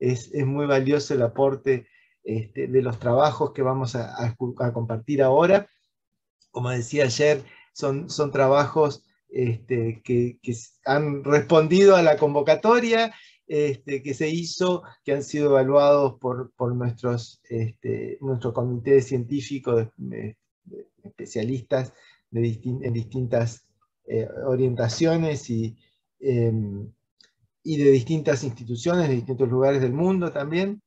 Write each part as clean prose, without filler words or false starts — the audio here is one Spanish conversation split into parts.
es muy valioso el aporte de los trabajos que vamos a compartir ahora. Como decía ayer, son trabajos que han respondido a la convocatoria que se hizo, que han sido evaluados por nuestro comité científico de especialistas en distintas orientaciones eh, y de distintas instituciones, de distintos lugares del mundo también.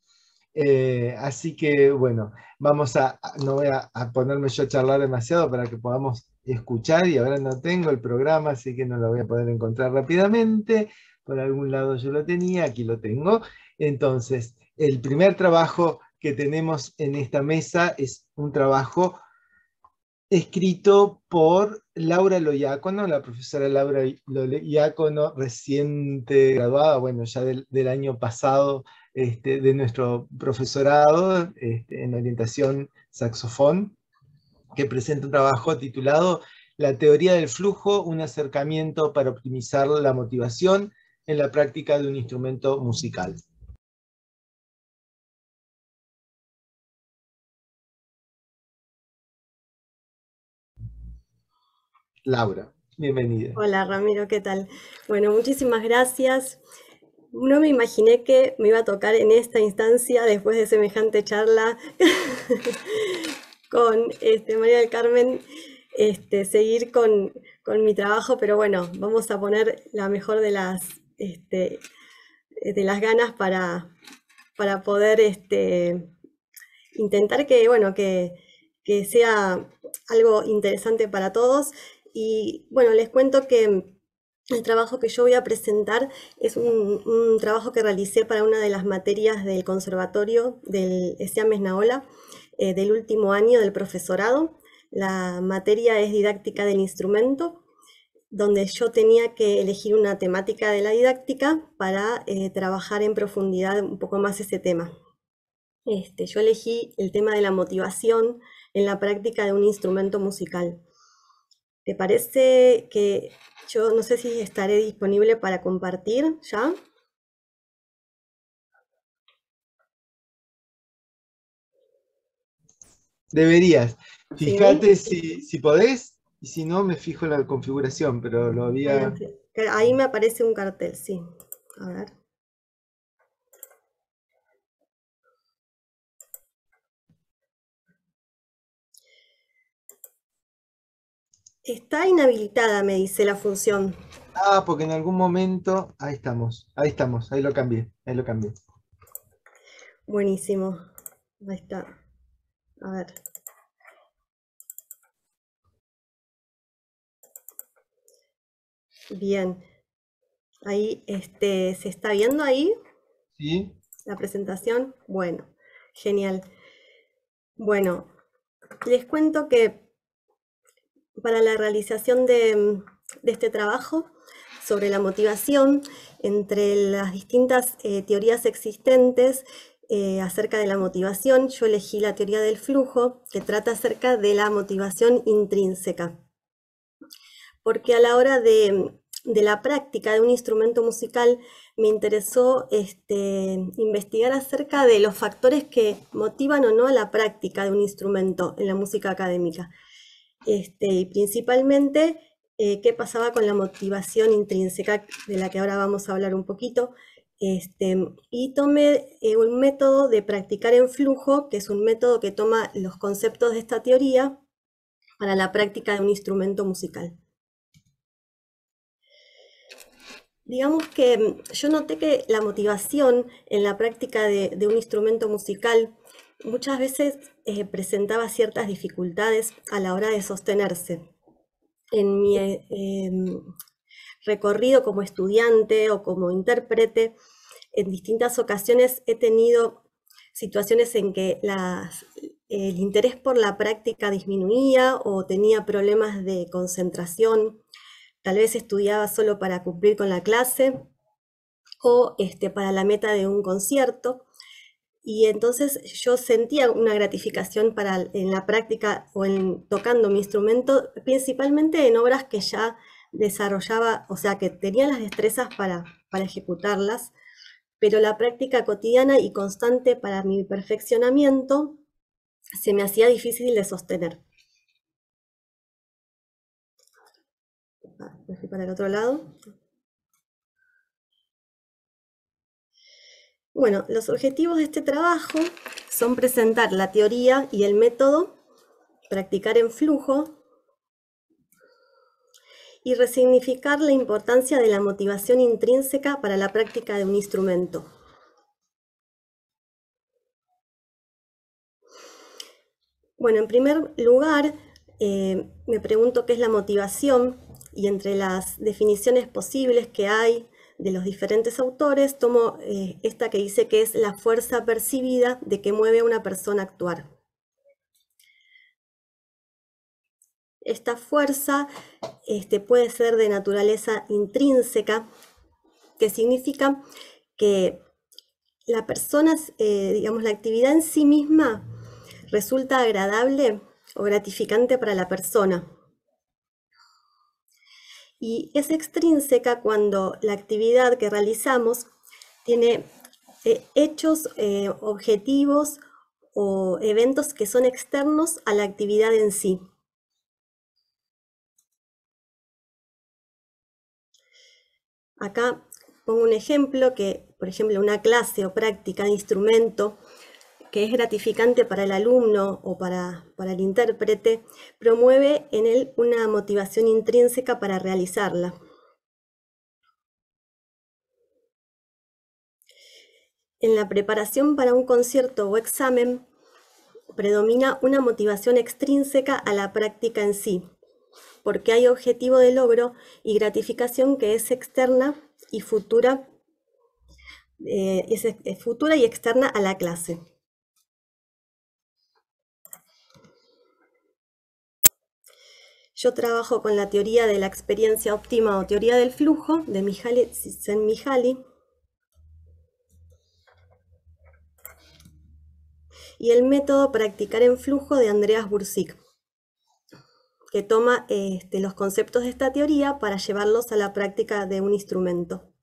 Así que, bueno, no voy a ponerme yo a charlar demasiado para que podamos escuchar, y ahora no tengo el programa, así que no lo voy a poder encontrar rápidamente. Por algún lado yo lo tenía, aquí lo tengo. Entonces, el primer trabajo que tenemos en esta mesa es un trabajo escrito por Laura Loiacono, la profesora Laura Loiacono, reciente graduada, bueno, ya del año pasado, de nuestro profesorado en orientación saxofón, que presenta un trabajo titulado La teoría del flujo, un acercamiento para optimizar la motivación en la práctica de un instrumento musical. Laura, bienvenida. Hola Ramiro, ¿qué tal? Bueno, muchísimas gracias. No me imaginé que me iba a tocar en esta instancia, después de semejante charla con María del Carmen, seguir con mi trabajo, pero bueno, vamos a poner la mejor de las ganas para poder intentar que, bueno, que sea algo interesante para todos. Y bueno, les cuento que el trabajo que yo voy a presentar es un trabajo que realicé para una de las materias del conservatorio del Essiam Esnaola, del último año del profesorado. La materia es didáctica del instrumento, donde yo tenía que elegir una temática de la didáctica para trabajar en profundidad un poco más ese tema. Yo elegí el tema de la motivación en la práctica de un instrumento musical. ¿Te parece que yo no sé si estaré disponible para compartir ya? Deberías. Fíjate Sí. si podés, y si no, me fijo en la configuración, pero lo Bueno, había... ahí me aparece un cartel, sí. A ver. Está inhabilitada, me dice la función. Ah, porque en algún momento... ahí lo cambié, ahí lo cambié. Buenísimo. Ahí está. A ver. Bien. Ahí, ¿se está viendo ahí ¿Sí? la presentación? Bueno, genial. Bueno, les cuento que para la realización de este trabajo sobre la motivación, entre las distintas teorías existentes acerca de la motivación, yo elegí la teoría del flujo, que trata acerca de la motivación intrínseca. Porque a la hora de la práctica de un instrumento musical me interesó investigar acerca de los factores que motivan o no a la práctica de un instrumento en la música académica. Y principalmente qué pasaba con la motivación intrínseca, de la que ahora vamos a hablar un poquito. Y tomé un método de practicar en flujo, que es un método que toma los conceptos de esta teoría para la práctica de un instrumento musical. Digamos que yo noté que la motivación en la práctica de un instrumento musical muchas veces presentaba ciertas dificultades a la hora de sostenerse. En mi recorrido como estudiante o como intérprete, en distintas ocasiones he tenido situaciones en que el interés por la práctica disminuía o tenía problemas de concentración. Tal vez estudiaba solo para cumplir con la clase o para la meta de un concierto. Y entonces yo sentía una gratificación en la práctica o en tocando mi instrumento, principalmente en obras que ya desarrollaba, o sea, que tenía las destrezas para ejecutarlas, pero la práctica cotidiana y constante para mi perfeccionamiento se me hacía difícil de sostener. Me fui para el otro lado. Bueno, los objetivos de este trabajo son presentar la teoría y el método, practicar en flujo y resignificar la importancia de la motivación intrínseca para la práctica de un instrumento. Bueno, en primer lugar, me pregunto qué es la motivación, y entre las definiciones posibles que hay de los diferentes autores, tomo esta que dice que es la fuerza percibida de que mueve a una persona a actuar. Esta fuerza puede ser de naturaleza intrínseca, que significa que la persona, digamos, la actividad en sí misma resulta agradable o gratificante para la persona. Y es extrínseca cuando la actividad que realizamos tiene hechos, objetivos o eventos que son externos a la actividad en sí. Acá pongo un ejemplo que, por ejemplo, una clase o práctica de instrumento que es gratificante para el alumno o para el intérprete, promueve en él una motivación intrínseca para realizarla. En la preparación para un concierto o examen, predomina una motivación extrínseca a la práctica en sí, porque hay objetivo de logro y gratificación que es externa y futura, es futura y externa a la clase. Yo trabajo con la teoría de la experiencia óptima o teoría del flujo de Mihaly Csikszentmihalyi y el método practicar en flujo de Andreas Bursig, que toma los conceptos de esta teoría para llevarlos a la práctica de un instrumento.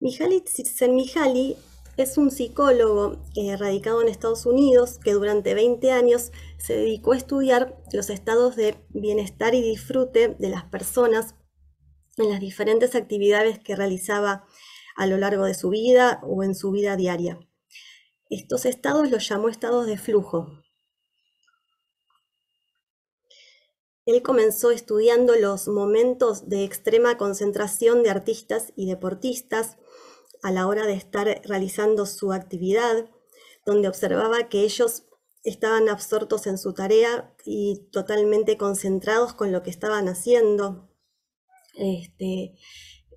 Mihaly Csikszentmihalyi es un psicólogo radicado en Estados Unidos que durante 20 años se dedicó a estudiar los estados de bienestar y disfrute de las personas en las diferentes actividades que realizaba a lo largo de su vida o en su vida diaria. Estos estados los llamó estados de flujo. Él comenzó estudiando los momentos de extrema concentración de artistas y deportistas a la hora de estar realizando su actividad, donde observaba que ellos estaban absortos en su tarea y totalmente concentrados con lo que estaban haciendo.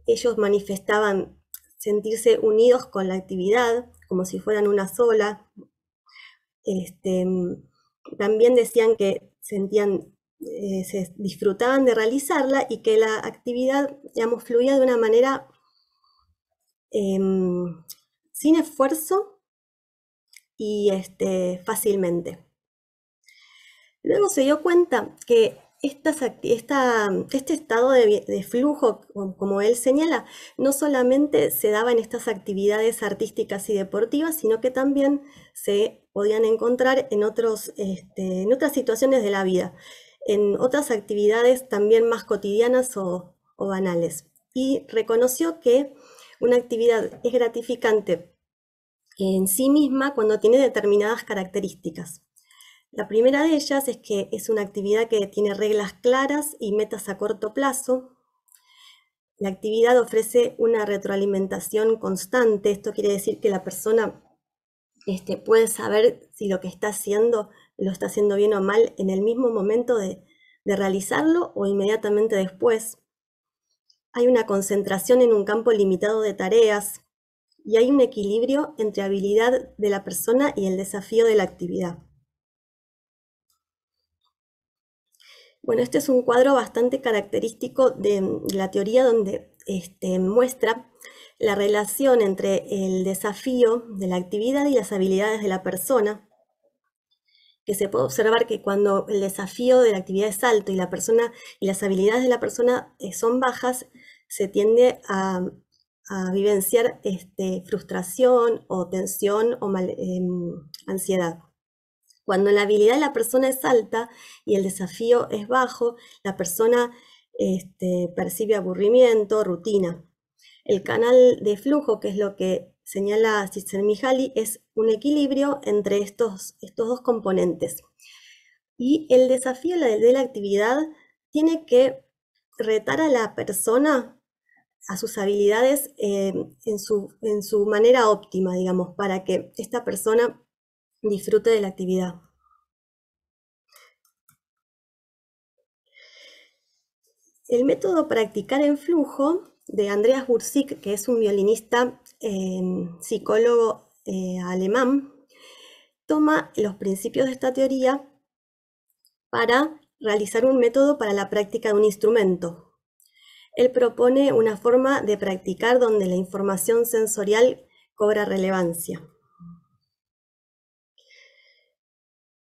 Ellos manifestaban sentirse unidos con la actividad, como si fueran una sola. También decían que se disfrutaban de realizarla y que la actividad, digamos, fluía de una manera sin esfuerzo y fácilmente. Luego se dio cuenta que este estado de flujo, como él señala, no solamente se daba en estas actividades artísticas y deportivas, sino que también se podían encontrar en otras situaciones de la vida, en otras actividades también más cotidianas o banales. Y reconoció que una actividad es gratificante en sí misma cuando tiene determinadas características. La primera de ellas es que es una actividad que tiene reglas claras y metas a corto plazo. La actividad ofrece una retroalimentación constante. Esto quiere decir que la persona puede saber si lo que está haciendo lo está haciendo bien o mal en el mismo momento de realizarlo o inmediatamente después. Hay una concentración en un campo limitado de tareas y hay un equilibrio entre habilidad de la persona y el desafío de la actividad. Bueno, este es un cuadro bastante característico de la teoría donde muestra la relación entre el desafío de la actividad y las habilidades de la persona, que se puede observar que cuando el desafío de la actividad es alto y las habilidades de la persona son bajas, se tiende a vivenciar frustración o tensión o ansiedad. Cuando la habilidad de la persona es alta y el desafío es bajo, la persona percibe aburrimiento, rutina. El canal de flujo, que es lo que señala Csikszentmihalyi, es un equilibrio entre estos dos componentes. Y el desafío de la actividad tiene que retar a la persona a sus habilidades en su manera óptima, digamos, para que esta persona disfrute de la actividad. El método Practicar en Flujo de Andreas Bursig, que es un violinista psicólogo alemán, toma los principios de esta teoría para realizar un método para la práctica de un instrumento. Él propone una forma de practicar donde la información sensorial cobra relevancia.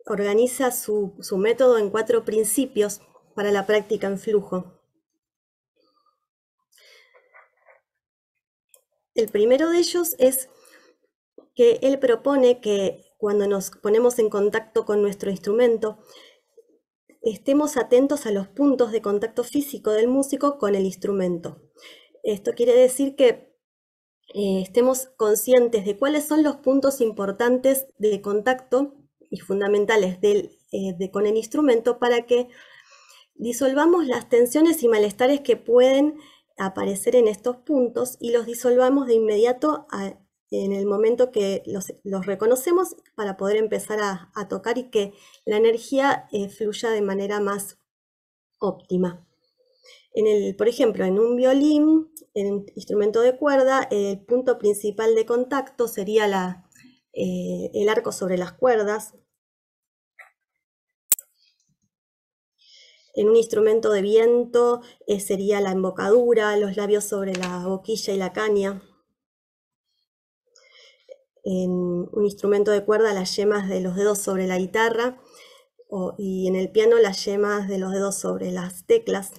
Organiza su método en 4 principios para la práctica en flujo. El primero de ellos es que él propone que cuando nos ponemos en contacto con nuestro instrumento, estemos atentos a los puntos de contacto físico del músico con el instrumento. Esto quiere decir que estemos conscientes de cuáles son los puntos importantes de contacto y fundamentales con el instrumento para que disolvamos las tensiones y malestares que pueden aparecer en estos puntos y los disolvamos de inmediato en el momento que los reconocemos para poder empezar a tocar y que la energía fluya de manera más óptima. Por ejemplo, en un violín, en un instrumento de cuerda, el punto principal de contacto sería el arco sobre las cuerdas. En un instrumento de viento sería la embocadura, los labios sobre la boquilla y la caña. En un instrumento de cuerda, las yemas de los dedos sobre la guitarra, y en el piano las yemas de los dedos sobre las teclas.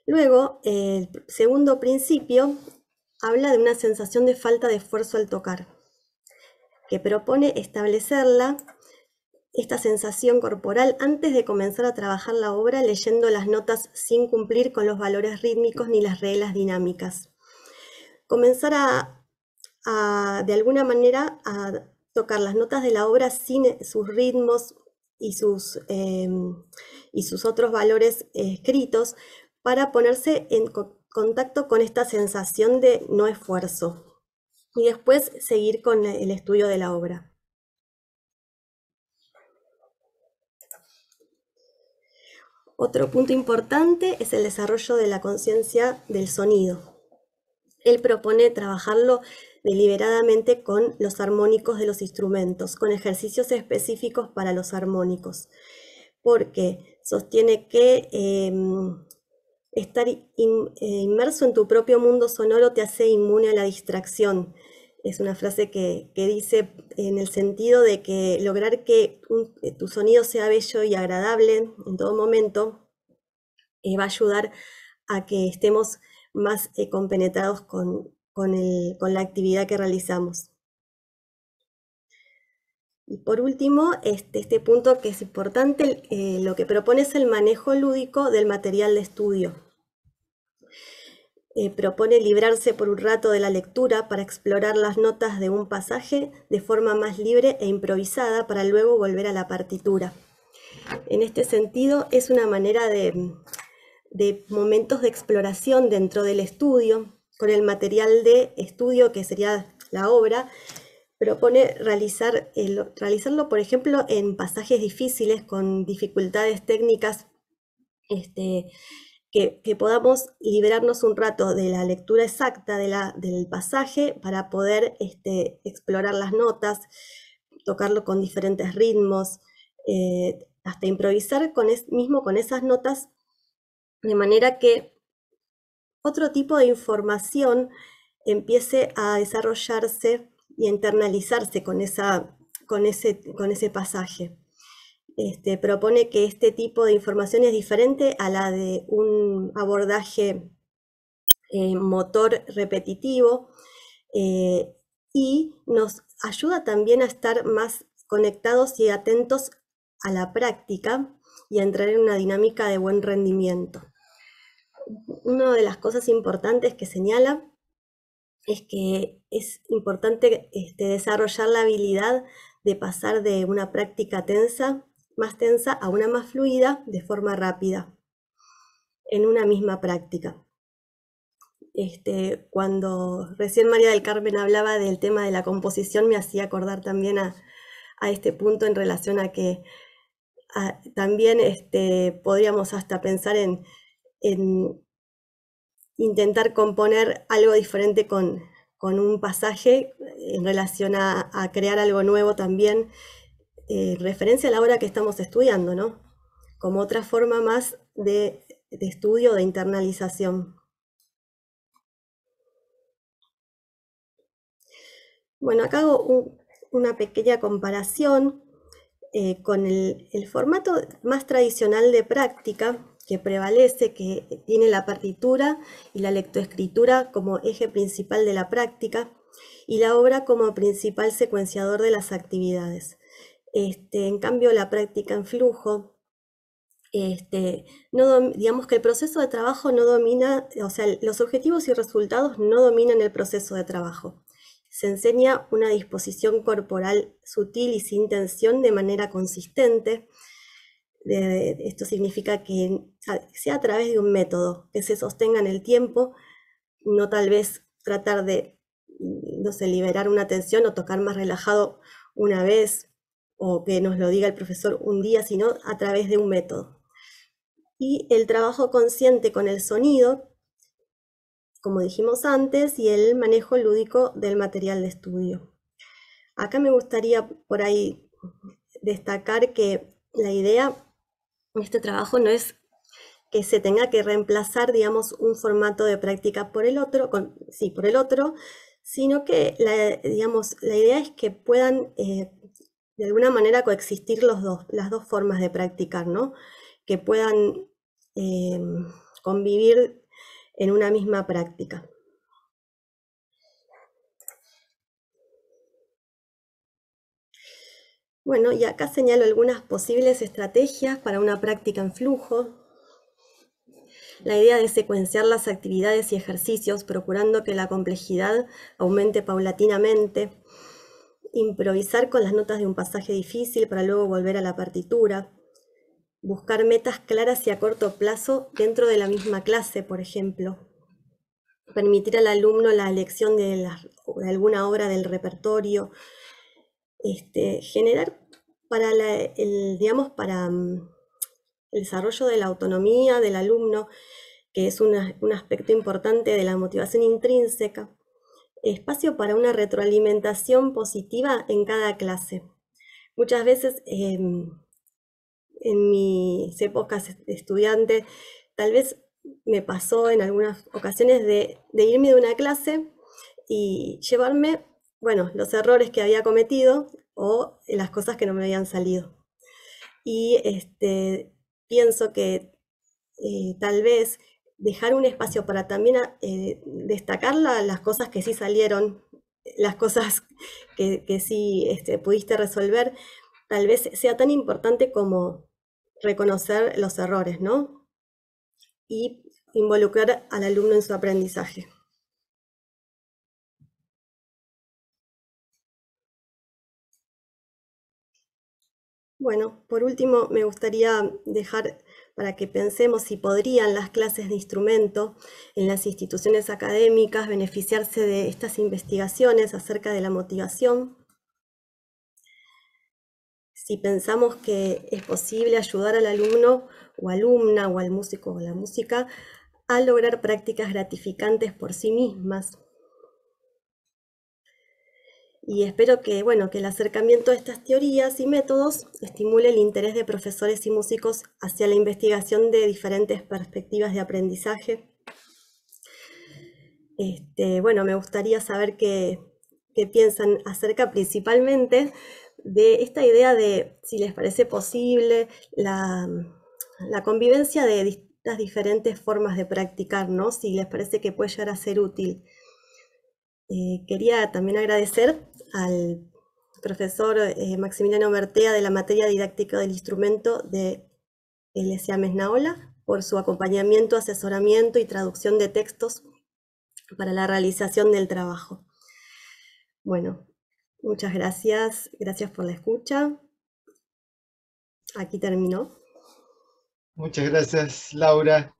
Luego, el segundo principio habla de una sensación de falta de esfuerzo al tocar, que propone establecerla, esta sensación corporal, antes de comenzar a trabajar la obra leyendo las notas sin cumplir con los valores rítmicos ni las reglas dinámicas. Comenzar de alguna manera a tocar las notas de la obra sin sus ritmos y sus otros valores escritos para ponerse en contacto con esta sensación de no esfuerzo y después seguir con el estudio de la obra. Otro punto importante es el desarrollo de la conciencia del sonido. Él propone trabajarlo deliberadamente con los armónicos de los instrumentos, con ejercicios específicos para los armónicos, porque sostiene que estar inmerso en tu propio mundo sonoro te hace inmune a la distracción. Es una frase que dice en el sentido de que lograr que tu sonido sea bello y agradable en todo momento va a ayudar a que estemos más compenetrados con la actividad que realizamos. Y por último, este punto que es importante, lo que propone es el manejo lúdico del material de estudio. Propone librarse por un rato de la lectura para explorar las notas de un pasaje de forma más libre e improvisada para luego volver a la partitura. En este sentido, es una manera de momentos de exploración dentro del estudio, con el material de estudio que sería la obra. Propone realizarlo, por ejemplo, en pasajes difíciles, con dificultades técnicas, que podamos liberarnos un rato de la lectura exacta del pasaje para poder explorar las notas, tocarlo con diferentes ritmos, hasta improvisar mismo con esas notas, de manera que otro tipo de información empiece a desarrollarse y a internalizarse con ese pasaje. Propone que este tipo de información es diferente a la de un abordaje motor repetitivo, y nos ayuda también a estar más conectados y atentos a la práctica y a entrar en una dinámica de buen rendimiento. Una de las cosas importantes que señala es que es importante desarrollar la habilidad de pasar de una práctica más tensa a una más fluida de forma rápida en una misma práctica. Cuando recién María del Carmen hablaba del tema de la composición, me hacía acordar también a este punto en relación a que también podríamos hasta pensar en intentar componer algo diferente con un pasaje en relación a crear algo nuevo también, referencia a la obra que estamos estudiando, ¿no? Como otra forma más de estudio, de internalización. Bueno, acá hago una pequeña comparación con el formato más tradicional de práctica que prevalece, que tiene la partitura y la lectoescritura como eje principal de la práctica y la obra como principal secuenciador de las actividades. En cambio, la práctica en flujo, digamos que el proceso de trabajo no domina, o sea, los objetivos y resultados no dominan el proceso de trabajo. Se enseña una disposición corporal sutil y sin tensión de manera consistente. Esto significa que sea a través de un método que se sostenga en el tiempo, no tal vez tratar de, no sé, liberar una tensión o tocar más relajado una vez, o que nos lo diga el profesor un día, sino a través de un método. Y el trabajo consciente con el sonido, como dijimos antes, y el manejo lúdico del material de estudio. Acá me gustaría por ahí destacar que la idea de este trabajo no es que se tenga que reemplazar, digamos, un formato de práctica por el otro, sino que digamos, la idea es que puedan de alguna manera coexistir las dos formas de practicar, ¿no? Que puedan convivir en una misma práctica. Bueno, y acá señalo algunas posibles estrategias para una práctica en flujo. La idea de secuenciar las actividades y ejercicios, procurando que la complejidad aumente paulatinamente. Improvisar con las notas de un pasaje difícil para luego volver a la partitura. Buscar metas claras y a corto plazo dentro de la misma clase, por ejemplo. Permitir al alumno la elección de alguna obra del repertorio. Generar para el desarrollo de la autonomía del alumno, que es un aspecto importante de la motivación intrínseca. Espacio para una retroalimentación positiva en cada clase. Muchas veces en mis épocas de estudiante, tal vez me pasó en algunas ocasiones de irme de una clase y llevarme, bueno, los errores que había cometido o las cosas que no me habían salido. Y pienso que tal vez dejar un espacio para también destacar las cosas que sí salieron, las cosas que sí pudiste resolver, tal vez sea tan importante como reconocer los errores, ¿no? Y involucrar al alumno en su aprendizaje. Bueno, por último, me gustaría dejar para que pensemos si podrían las clases de instrumento en las instituciones académicas beneficiarse de estas investigaciones acerca de la motivación. Si pensamos que es posible ayudar al alumno o alumna o al músico o la música a lograr prácticas gratificantes por sí mismas. Y espero que, bueno, que el acercamiento a estas teorías y métodos estimule el interés de profesores y músicos hacia la investigación de diferentes perspectivas de aprendizaje. Bueno, me gustaría saber qué piensan acerca principalmente de esta idea de si les parece posible la convivencia de estas diferentes formas de practicar, ¿no? Si les parece que puede llegar a ser útil. Quería también agradecer al profesor Maximiliano Bertea de la materia didáctica del instrumento de LSA Mesnaola por su acompañamiento, asesoramiento y traducción de textos para la realización del trabajo. Bueno, muchas gracias. Gracias por la escucha. Aquí terminó. Muchas gracias, Laura.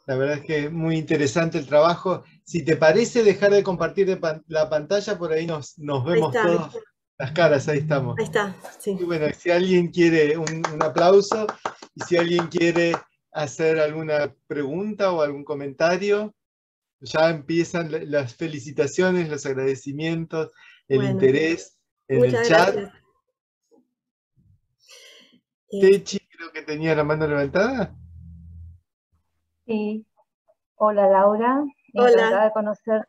La verdad es que muy interesante el trabajo. Si te parece dejar de compartir la pantalla, por ahí nos vemos todos las caras, ahí estamos. Ahí está, sí. Y bueno, si alguien quiere un aplauso, y si alguien quiere hacer alguna pregunta o algún comentario, ya empiezan las felicitaciones, los agradecimientos, el interés en el chat. Gracias. Techi, creo que tenía la mano levantada. Sí. Hola, Laura. Encantada de conocerte.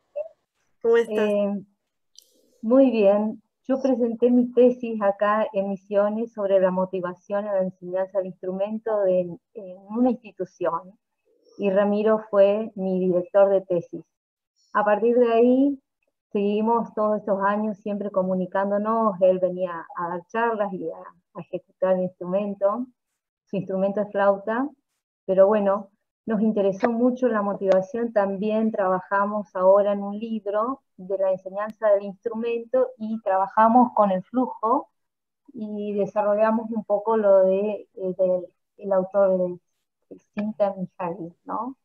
¿Cómo estás? Muy bien. Yo presenté mi tesis acá en Misiones sobre la motivación en la enseñanza del instrumento en una institución, y Ramiro fue mi director de tesis. A partir de ahí seguimos todos estos años siempre comunicándonos. Él venía a dar charlas y a ejecutar el instrumento. Su instrumento es flauta, pero bueno, nos interesó mucho la motivación. También trabajamos ahora en un libro de la enseñanza del instrumento y trabajamos con el flujo y desarrollamos un poco lo del autor de Csikszentmihalyi, ¿no?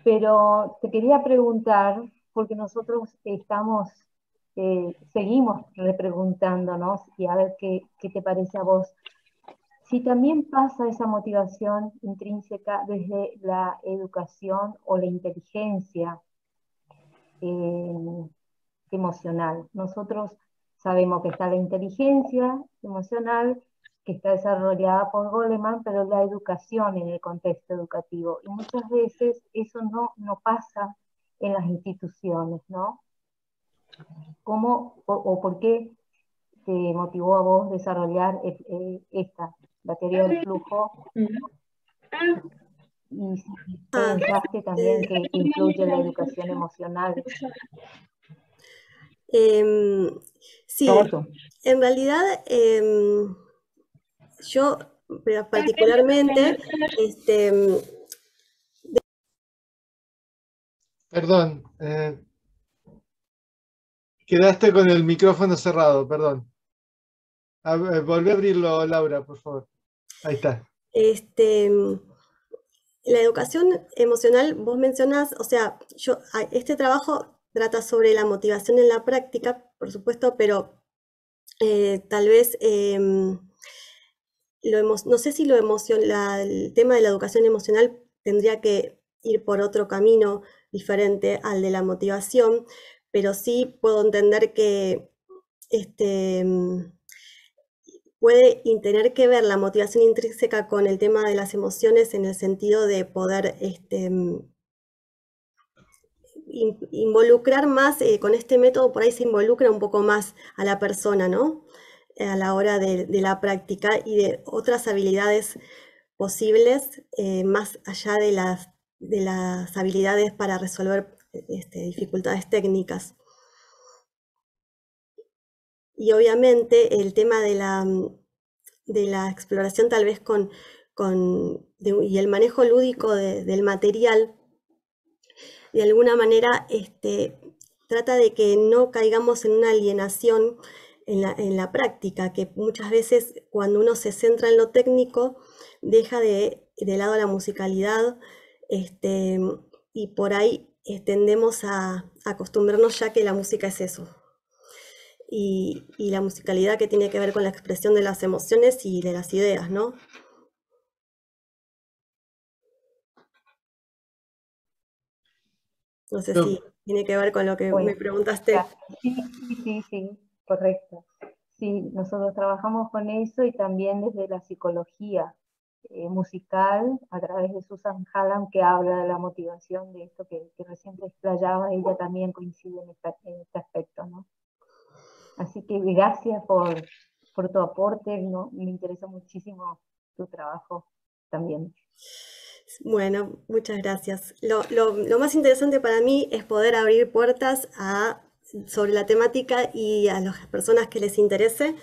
Pero te quería preguntar, porque nosotros seguimos repreguntándonos, y a ver qué te parece a vos. Si también pasa esa motivación intrínseca desde la educación o la inteligencia emocional. Nosotros sabemos que está la inteligencia emocional, que está desarrollada por Goleman, pero la educación en el contexto educativo. Y muchas veces eso no pasa en las instituciones, ¿no? ¿Cómo o por qué te motivó a vos desarrollar la teoría del flujo? Y si pensaste también que influye la educación emocional. Sí, en realidad yo particularmente Perdón, quedaste con el micrófono cerrado, perdón. Volví a abrirlo, Laura, por favor. Ahí está. La educación emocional, vos mencionás, o sea, este trabajo trata sobre la motivación en la práctica, por supuesto, pero tal vez, no sé si el tema de la educación emocional tendría que ir por otro camino diferente al de la motivación, pero sí puedo entender que puede tener que ver la motivación intrínseca con el tema de las emociones en el sentido de poder involucrar más, con este método por ahí se involucra un poco más a la persona, ¿no? A la hora de la práctica y de otras habilidades posibles, más allá de las habilidades para resolver dificultades técnicas. Y obviamente el tema de la exploración tal vez y el manejo lúdico del material, de alguna manera trata de que no caigamos en una alienación en la práctica, que muchas veces cuando uno se centra en lo técnico, deja de lado la musicalidad, y por ahí tendemos a acostumbrarnos ya que la música es eso. Y la musicalidad que tiene que ver con la expresión de las emociones y de las ideas, ¿no? No sé si tiene que ver con lo que me preguntaste. Sí, correcto. Sí, nosotros trabajamos con eso y también desde la psicología musical, a través de Susan Hallam, que habla de la motivación de esto que recién te explayaba. Ella también coincide en este aspecto, ¿no? Así que gracias por tu aporte, ¿no? Me interesa muchísimo tu trabajo también. Bueno, muchas gracias. Lo más interesante para mí es poder abrir puertas sobre la temática y a las personas que les interese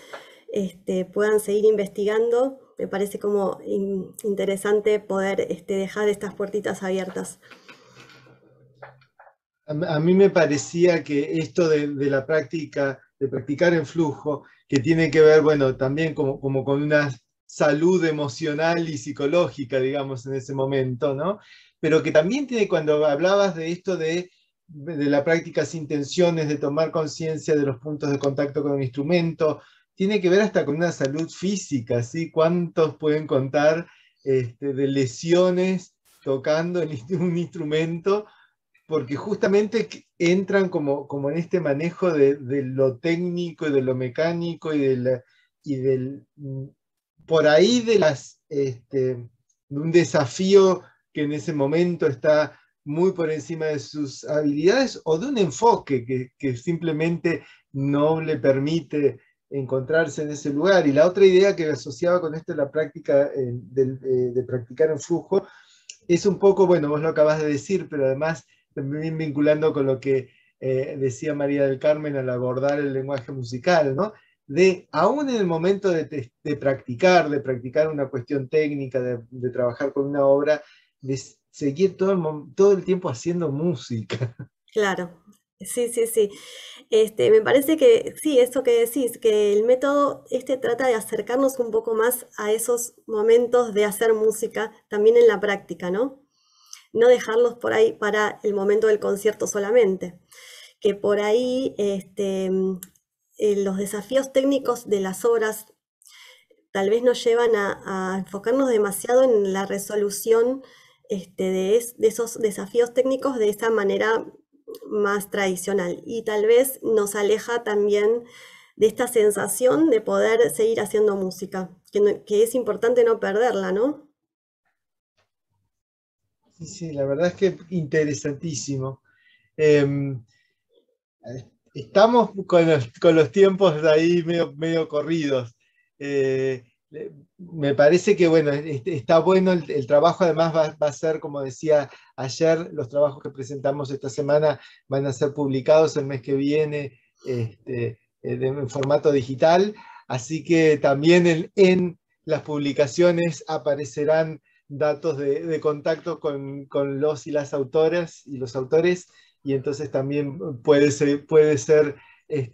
puedan seguir investigando. Me parece como interesante poder dejar estas puertitas abiertas. A mí me parecía que esto de la práctica, de practicar en flujo, que tiene que ver, bueno, también como con una salud emocional y psicológica, digamos, en ese momento, ¿no? Pero que también tiene, cuando hablabas de esto de la práctica sin tensiones, de tomar conciencia de los puntos de contacto con el instrumento, tiene que ver hasta con una salud física, ¿sí? ¿Cuántos pueden contar de lesiones tocando en un instrumento? Porque justamente entran como en este manejo de lo técnico y de lo mecánico y del, por ahí de un desafío que en ese momento está muy por encima de sus habilidades o de un enfoque que simplemente no le permite encontrarse en ese lugar. Y la otra idea que asociaba con esto, la práctica de practicar en flujo, es un poco, bueno, vos lo acabas de decir, pero además también vinculando con lo que decía María del Carmen al abordar el lenguaje musical, ¿no? Aún en el momento de practicar una cuestión técnica, de trabajar con una obra, de seguir todo el tiempo haciendo música. Claro, sí, sí, sí. Me parece que sí, eso que decís, que el método trata de acercarnos un poco más a esos momentos de hacer música también en la práctica, ¿no? No dejarlos por ahí para el momento del concierto solamente, que por ahí los desafíos técnicos de las obras tal vez nos llevan a enfocarnos demasiado en la resolución de esos desafíos técnicos de esa manera más tradicional y tal vez nos aleja también de esta sensación de poder seguir haciendo música, que es importante no perderla, ¿no? Sí, sí, la verdad es que interesantísimo. Em, Estamos con los tiempos de ahí medio corridos. Eh, Me parece que, bueno, está bueno el trabajo, además va a ser, como decía ayer, los trabajos que presentamos esta semana van a ser publicados el mes que viene en formato digital, así que también en las publicaciones aparecerán datos de contacto con los y las autoras y los autores, y entonces también puede ser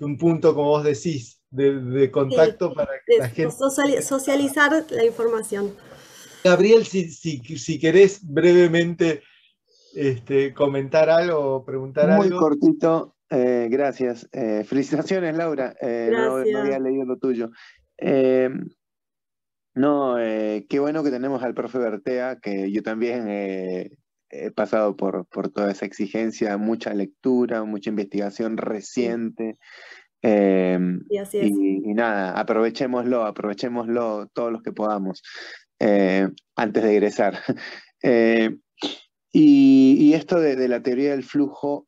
un punto, como vos decís, de Sí, contacto para que la es gente... socializar la información. Gabriel, si querés brevemente comentar algo o preguntar Muy algo. cortito, gracias. Felicitaciones, Laura. No Gracias. había leído lo tuyo. Eh, no, qué bueno que tenemos al profe Bertea, que yo también he pasado por toda esa exigencia, mucha lectura, mucha investigación Sí, reciente. y así es. Y nada, aprovechémoslo todos los que podamos antes de egresar. Eh, y esto de la teoría del flujo,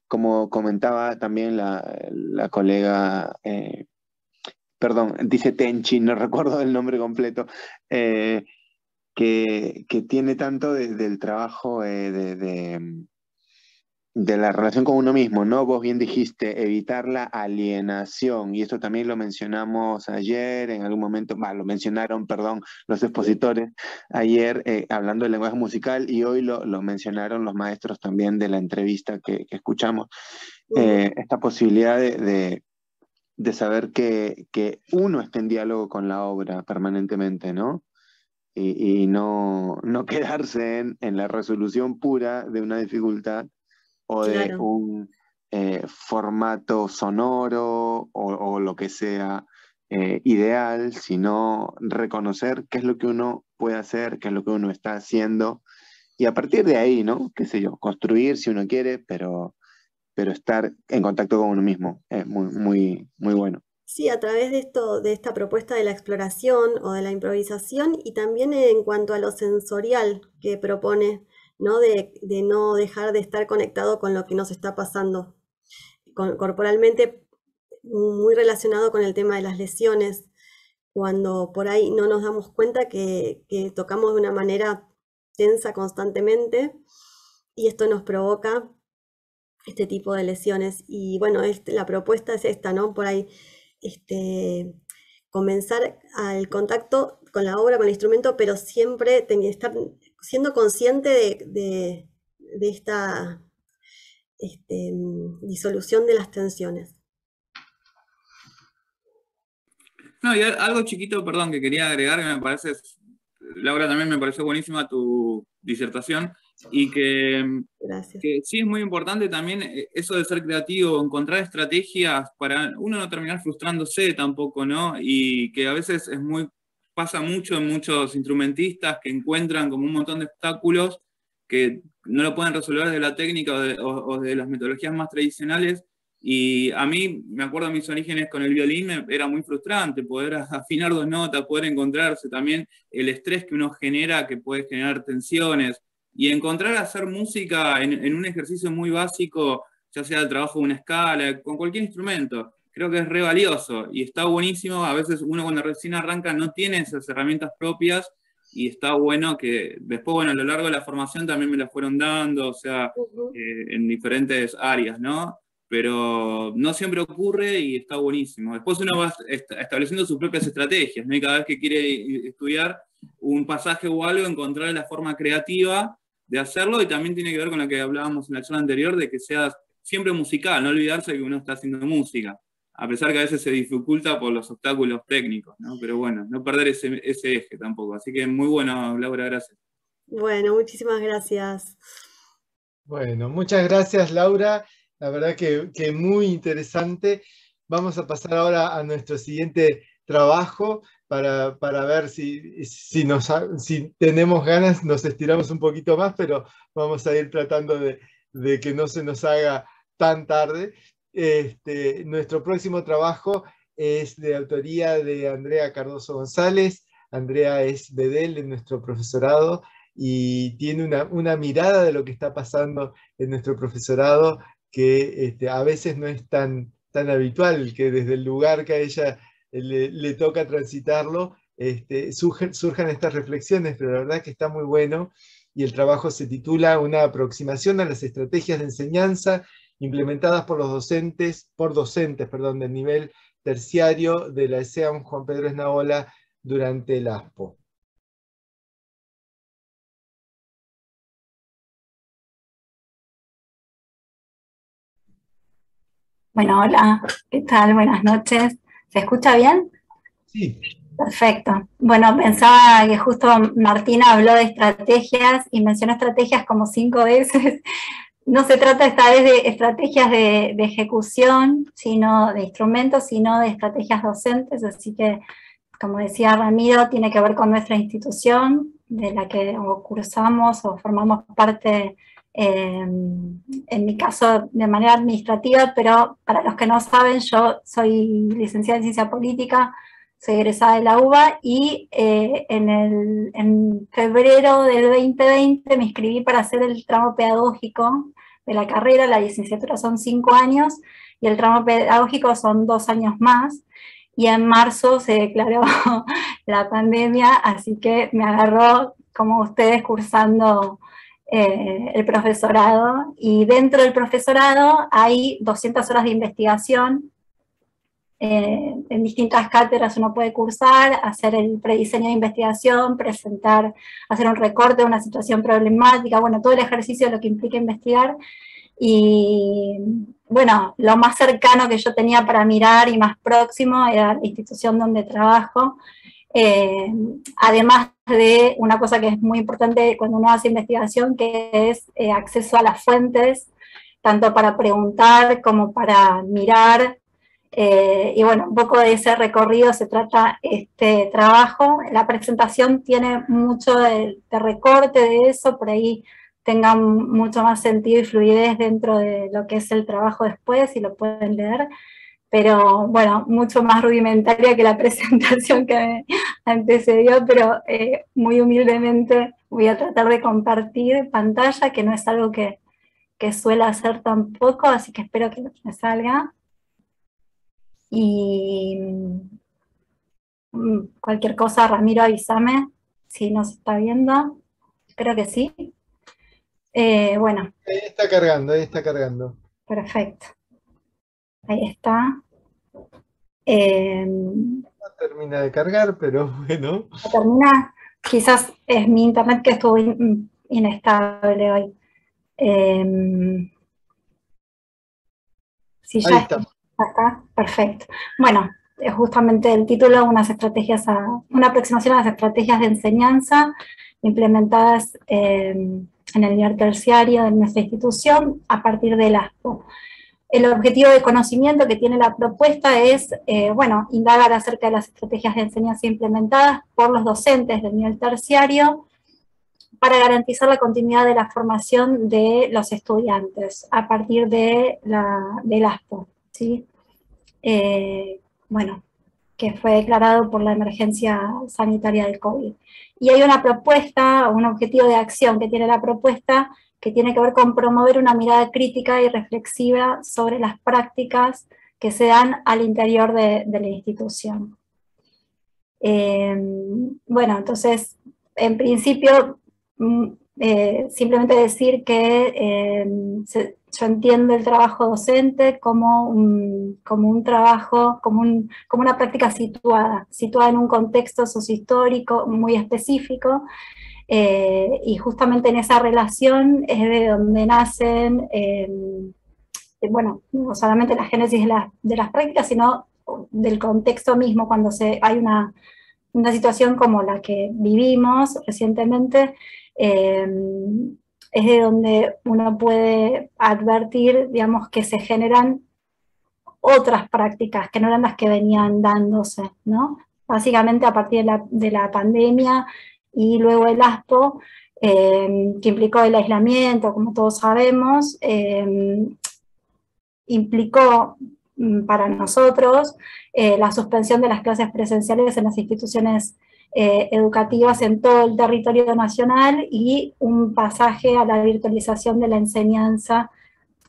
como comentaba también la colega, perdón, dice Tenchi, no recuerdo el nombre completo, eh, que tiene tanto del trabajo de la relación con uno mismo, ¿no? Vos bien dijiste, evitar la alienación, y esto también lo mencionamos ayer, en algún momento, lo mencionaron, perdón, los expositores ayer hablando del lenguaje musical, y hoy lo mencionaron los maestros también de la entrevista que escuchamos, Ujú. esta posibilidad de saber que uno está en diálogo con la obra permanentemente, ¿no? Y no quedarse en la resolución pura de una dificultad o de Claro. un formato sonoro o lo que sea ideal, sino reconocer qué es lo que uno puede hacer, qué es lo que uno está haciendo, y a partir de ahí, ¿no? Qué sé yo, construir si uno quiere, pero estar en contacto con uno mismo es muy bueno. Sí, a través de esto, de esta propuesta de la exploración o de la improvisación y también en cuanto a lo sensorial que propone, ¿no? De no dejar de estar conectado con lo que nos está pasando corporalmente, muy relacionado con el tema de las lesiones, cuando por ahí no nos damos cuenta que tocamos de una manera tensa constantemente y esto nos provoca este tipo de lesiones. Y bueno, la propuesta es esta, ¿no? Por ahí, comenzar al contacto con la obra, con el instrumento, pero siempre estar siendo consciente de esta disolución de las tensiones. No, y algo chiquito, perdón, que quería agregar, que me parece, Laura, también me pareció buenísima tu disertación, y Gracias. que sí es muy importante también eso de ser creativo, encontrar estrategias para uno no terminar frustrándose tampoco, ¿no? Y que a veces pasa mucho en muchos instrumentistas que encuentran como un montón de obstáculos que no lo pueden resolver desde la técnica o de las metodologías más tradicionales. Y a mí, me acuerdo de mis orígenes con el violín, era muy frustrante poder afinar dos notas, poder encontrarse también el estrés que uno genera, que puede generar tensiones, y encontrar hacer música en un ejercicio muy básico, ya sea el trabajo de una escala, con cualquier instrumento, creo que es re valioso y está buenísimo. A veces uno cuando recién arranca no tiene esas herramientas propias y está bueno que después, bueno, a lo largo de la formación también me las fueron dando, o sea, en diferentes áreas, ¿no? Pero no siempre ocurre y está buenísimo. Después uno va estableciendo sus propias estrategias, ¿no? Y cada vez que quiere estudiar un pasaje o algo, encontrar la forma creativa de hacerlo, y también tiene que ver con lo que hablábamos en la charla anterior, de que sea siempre musical, no olvidarse que uno está haciendo música, a pesar que a veces se dificulta por los obstáculos técnicos, ¿no? Pero bueno, no perder ese eje tampoco. Así que muy bueno, Laura, gracias. Bueno, muchísimas gracias. Bueno, muchas gracias, Laura. La verdad que muy interesante. Vamos a pasar ahora a nuestro siguiente trabajo para ver si tenemos ganas, nos estiramos un poquito más, pero vamos a ir tratando de que no se nos haga tan tarde. Nuestro próximo trabajo es de autoría de Andrea Cardoso González. Andrea es bedel en nuestro profesorado y tiene una mirada de lo que está pasando en nuestro profesorado que a veces no es tan habitual, que desde el lugar que a ella le toca transitarlo, surjan estas reflexiones, pero la verdad que está muy bueno, y el trabajo se titula Una aproximación a las estrategias de enseñanza implementadas por docentes del nivel terciario de la ESEAM Juan Pedro Esnaola durante el ASPO. Bueno, hola, ¿qué tal? Buenas noches. ¿Se escucha bien? Sí. Perfecto. Bueno, pensaba que justo Martina habló de estrategias y mencionó estrategias como 5 veces. No se trata esta vez de estrategias de ejecución, sino de instrumentos, sino de estrategias docentes, así que, como decía Ramiro, tiene que ver con nuestra institución, de la que o cursamos o formamos parte, en mi caso de manera administrativa, pero para los que no saben, yo soy licenciada en Ciencia Política, soy egresada de la UBA y en febrero del 2020 me inscribí para hacer el tramo pedagógico de la carrera. La licenciatura son 5 años y el tramo pedagógico son 2 años más. Y en marzo se declaró la pandemia, así que me agarró, como ustedes, cursando el profesorado. Y dentro del profesorado hay 200 horas de investigación. En distintas cátedras uno puede cursar, hacer el prediseño de investigación, presentar, hacer un recorte de una situación problemática, bueno, todo el ejercicio de lo que implica investigar. Y bueno, lo más cercano que yo tenía para mirar y más próximo era la institución donde trabajo. Además de una cosa que es muy importante cuando uno hace investigación, que es acceso a las fuentes, tanto para preguntar como para mirar. Y bueno, un poco de ese recorrido se trata este trabajo. La presentación tiene mucho de recorte de eso, por ahí tengan mucho más sentido y fluidez dentro de lo que es el trabajo después y lo pueden leer, pero bueno, mucho más rudimentaria que la presentación que me antecedió, pero muy humildemente voy a tratar de compartir pantalla, que no es algo que suelo hacer tampoco, así que espero que me salga. Y cualquier cosa, Ramiro, avísame si no se está viendo. Creo que sí. Bueno. Ahí está cargando, ahí está cargando. Perfecto. Ahí está. No termina de cargar, pero bueno. Termina. Quizás es mi internet que estuvo inestable hoy. Si ya Ahí está. está, perfecto. Bueno, es justamente el título, una aproximación a las estrategias de enseñanza implementadas en el nivel terciario de nuestra institución a partir del ASPO. El objetivo de conocimiento que tiene la propuesta es, bueno, indagar acerca de las estrategias de enseñanza implementadas por los docentes del nivel terciario para garantizar la continuidad de la formación de los estudiantes a partir de del ASPO, ¿sí? Bueno, que fue declarado por la emergencia sanitaria del COVID. Y hay una propuesta, un objetivo de acción que tiene la propuesta, que tiene que ver con promover una mirada crítica y reflexiva sobre las prácticas que se dan al interior de la institución. Bueno, entonces, en principio, simplemente decir que yo entiendo el trabajo docente como un trabajo, como una práctica situada en un contexto sociohistórico muy específico, y justamente en esa relación es de donde nacen, bueno, no solamente la génesis de las prácticas, sino del contexto mismo, cuando hay una situación como la que vivimos recientemente, es de donde uno puede advertir, digamos, que se generan otras prácticas que no eran las que venían dándose, ¿no? Básicamente a partir de la pandemia y luego el ASPO, que implicó el aislamiento, como todos sabemos, implicó para nosotros la suspensión de las clases presenciales en las instituciones educativas en todo el territorio nacional y un pasaje a la virtualización de la enseñanza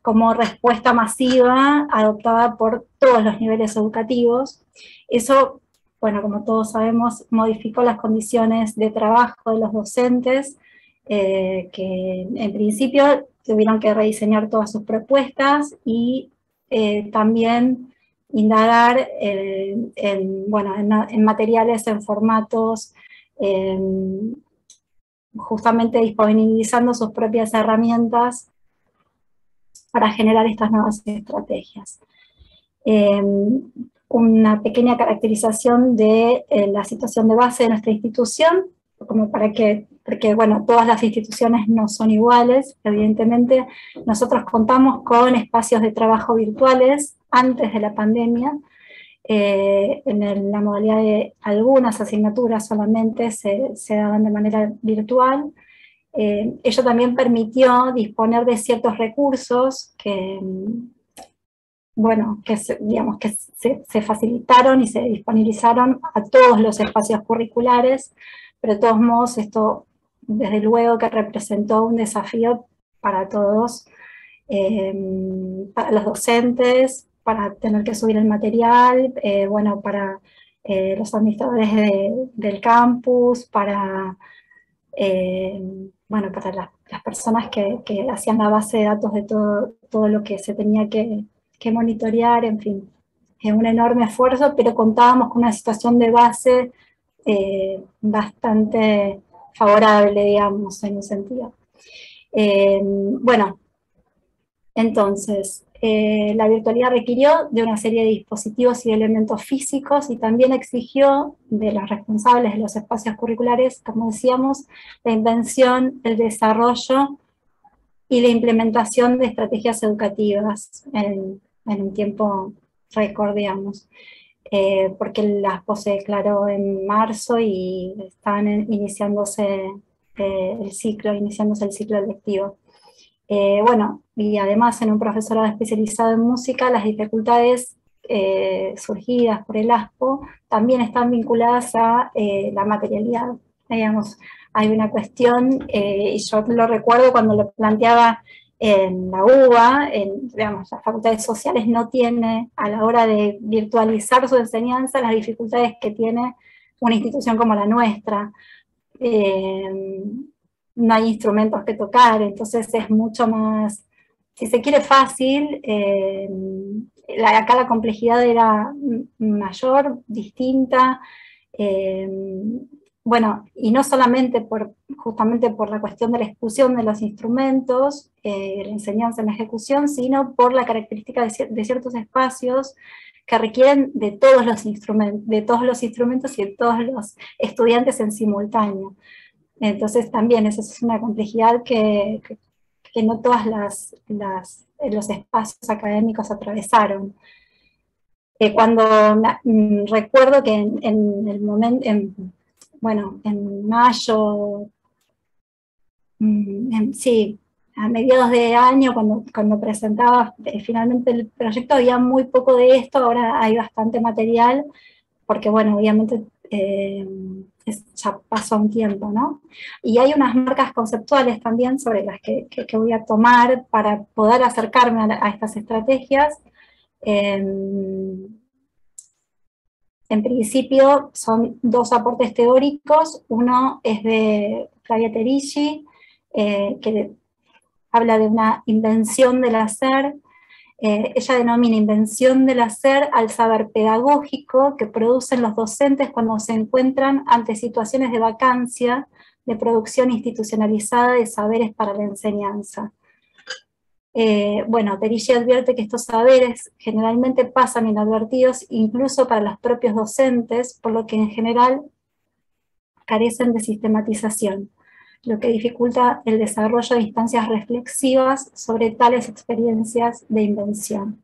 como respuesta masiva adoptada por todos los niveles educativos. Eso, bueno, como todos sabemos, modificó las condiciones de trabajo de los docentes, que en principio tuvieron que rediseñar todas sus propuestas y también indagar en materiales, en formatos, justamente disponibilizando sus propias herramientas para generar estas nuevas estrategias. Una pequeña caracterización de la situación de base de nuestra institución, como porque bueno, todas las instituciones no son iguales, evidentemente. Nosotros contamos con espacios de trabajo virtuales antes de la pandemia, en la modalidad de algunas asignaturas solamente se daban de manera virtual. Ello también permitió disponer de ciertos recursos que, bueno, digamos, que se facilitaron y se disponibilizaron a todos los espacios curriculares, pero de todos modos esto, desde luego que representó un desafío para todos, para los docentes, para tener que subir el material, bueno, para los administradores del campus, para... bueno, para las personas que hacían la base de datos de todo lo que se tenía que monitorear, en fin, es un enorme esfuerzo, pero contábamos con una situación de base bastante favorable, digamos, en un sentido. Bueno, entonces, la virtualidad requirió de una serie de dispositivos y elementos físicos y también exigió de los responsables de los espacios curriculares, como decíamos, la invención, el desarrollo y la implementación de estrategias educativas en un tiempo récord, digamos, porque la ASPO se declaró en marzo y estaban iniciándose el ciclo lectivo. Bueno, y además en un profesorado especializado en música, las dificultades surgidas por el ASPO también están vinculadas a la materialidad. Digamos, hay una cuestión, y yo lo recuerdo cuando lo planteaba en la UBA, digamos, las facultades sociales no tiene, a la hora de virtualizar su enseñanza, las dificultades que tiene una institución como la nuestra. no hay instrumentos que tocar, entonces es mucho más, si se quiere, fácil. Acá la complejidad era mayor, distinta. Bueno, y no solamente justamente por la cuestión de la ejecución de los instrumentos, la enseñanza en la ejecución, sino por la característica de ciertos espacios que requieren de todos los instrumentos y de todos los estudiantes en simultáneo. Entonces también esa es una complejidad que no todos los espacios académicos atravesaron. Recuerdo que en el momento, bueno, en mayo, sí, a mediados de año, cuando presentaba finalmente el proyecto, había muy poco de esto, ahora hay bastante material, porque bueno, obviamente ya pasó un tiempo, ¿no? Y hay unas marcas conceptuales también sobre las que voy a tomar para poder acercarme a estas estrategias. En principio son dos aportes teóricos, uno es de Flavia Terici, que habla de una invención del hacer. Ella denomina invención del hacer al saber pedagógico que producen los docentes cuando se encuentran ante situaciones de vacancia de producción institucionalizada de saberes para la enseñanza. Bueno, Terici advierte que estos saberes generalmente pasan inadvertidos incluso para los propios docentes, por lo que en general carecen de sistematización, lo que dificulta el desarrollo de instancias reflexivas sobre tales experiencias de invención.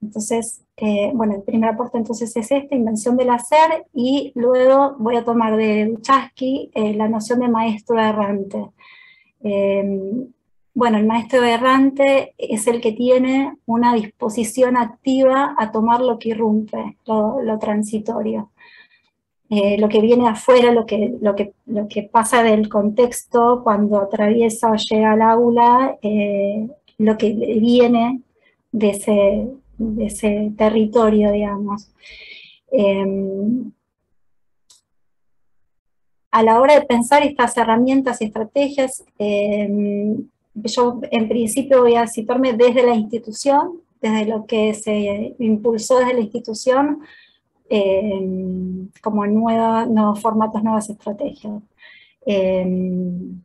Entonces, bueno, el primer aporte entonces es invención del hacer, y luego voy a tomar de Lucharsky la noción de maestro errante. Bueno, el maestro errante es el que tiene una disposición activa a tomar lo que irrumpe, lo transitorio. Lo que viene afuera, lo que pasa del contexto cuando atraviesa o llega al aula, lo que viene de ese territorio, digamos. A la hora de pensar estas herramientas y estrategias, yo en principio voy a situarme desde la institución, desde lo que se impulsó desde la institución, como nuevos formatos, nuevas estrategias. En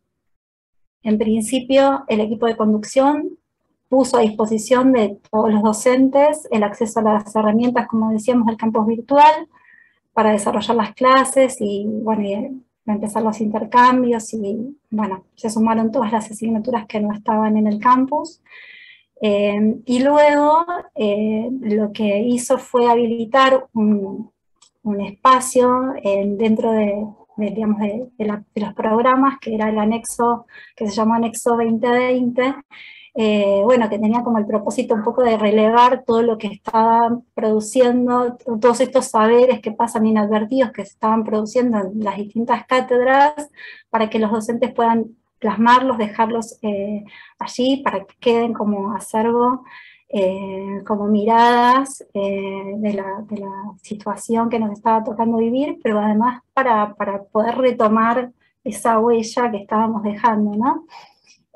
principio, el equipo de conducción puso a disposición de todos los docentes el acceso a las herramientas, como decíamos, del campus virtual, para desarrollar las clases y, bueno, y empezar los intercambios, y bueno, se sumaron todas las asignaturas que no estaban en el campus. Y luego lo que hizo fue habilitar un espacio dentro de los programas, que era el anexo, que se llamó Anexo 2020, bueno, que tenía como el propósito un poco de relevar todo lo que estaba produciendo, todos estos saberes que pasan inadvertidos que se estaban produciendo en las distintas cátedras, para que los docentes puedan plasmarlos, dejarlos allí, para que queden como acervo, como miradas de la situación que nos estaba tocando vivir, pero además para poder retomar esa huella que estábamos dejando, ¿no?